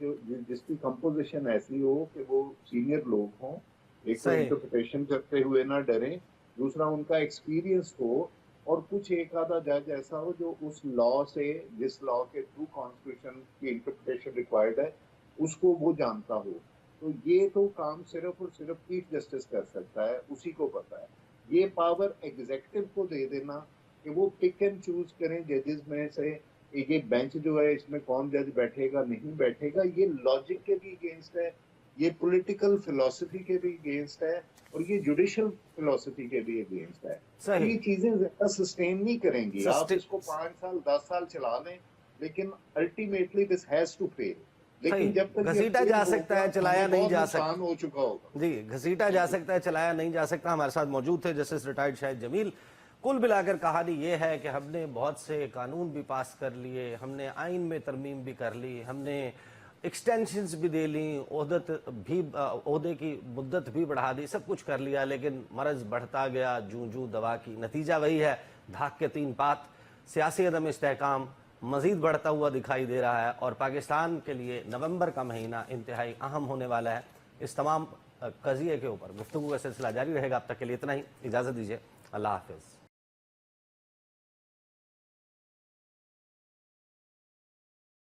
جس کی کمپوزیشن ایسی ہو کہ وہ سینئر لوگ ہوں, ایک تو انٹرپریٹیشن کرتے ہوئے نہ ڈریں, دوسرا ان کا ایکسپیرینس ہو اور کچھ ایک آدھا جج ایسا ہو جو اس لا سے جس لا کے تھرو کانسٹیٹیوشن کی انٹرپریٹیشن ریکوائرڈ ہے اس کو وہ جانتا ہو. تو یہ تو کام صرف اور صرف چیف جسٹس کر سکتا ہے, اسی کو پتا ہے. یہ پاور ایگزیکٹو کو دے دینا کہ وہ پک اینڈ چوز کریں ججز میں سے یہ بینچ جو ہے اس میں کون جج بیٹھے گا نہیں بیٹھے گا, یہ لاجک کے بھی اگینسٹ ہے, یہ پولیٹیکل فلسفی کے بھی اگینسٹ ہے اور یہ جوڈیشل فلسفی کے بھی اگینسٹ ہے. یہ چیزیں زیادہ سسٹین نہیں کریں گی. آپ اس کو 5 سال 10 سال چلا لیں لیکن الٹیمیٹلی دس ہیز ٹو فیل. لیکن جب تک گھسیٹا جا سکتا ہے چلایا نہیں جا سکتا ہو چکا ہوگا. جی, گھسیٹا جا سکتا ہے چلایا نہیں جا سکتا. ہمارے ساتھ موجود تھے جسٹس ریٹائرڈ شاہد جمیل. کل ملا کر کہانی یہ ہے کہ ہم نے بہت سے قانون بھی پاس کر لیے, ہم نے آئین میں ترمیم بھی کر لی, ہم نے ایکسٹینشنز بھی دے لیں, عہدے کی مدت بھی بڑھا دی, سب کچھ کر لیا, لیکن مرض بڑھتا گیا جوں جوں دوا کی. نتیجہ وہی ہے, دھاک کے 3 پات. سیاسی عدم استحکام مزید بڑھتا ہوا دکھائی دے رہا ہے اور پاکستان کے لیے نومبر کا مہینہ انتہائی اہم ہونے والا ہے. اس تمام قضیے کے اوپر گفتگو کا سلسلہ جاری رہے گا. اب تک کے لیے اتنا ہی, اجازت دیجیے, اللہ حافظ.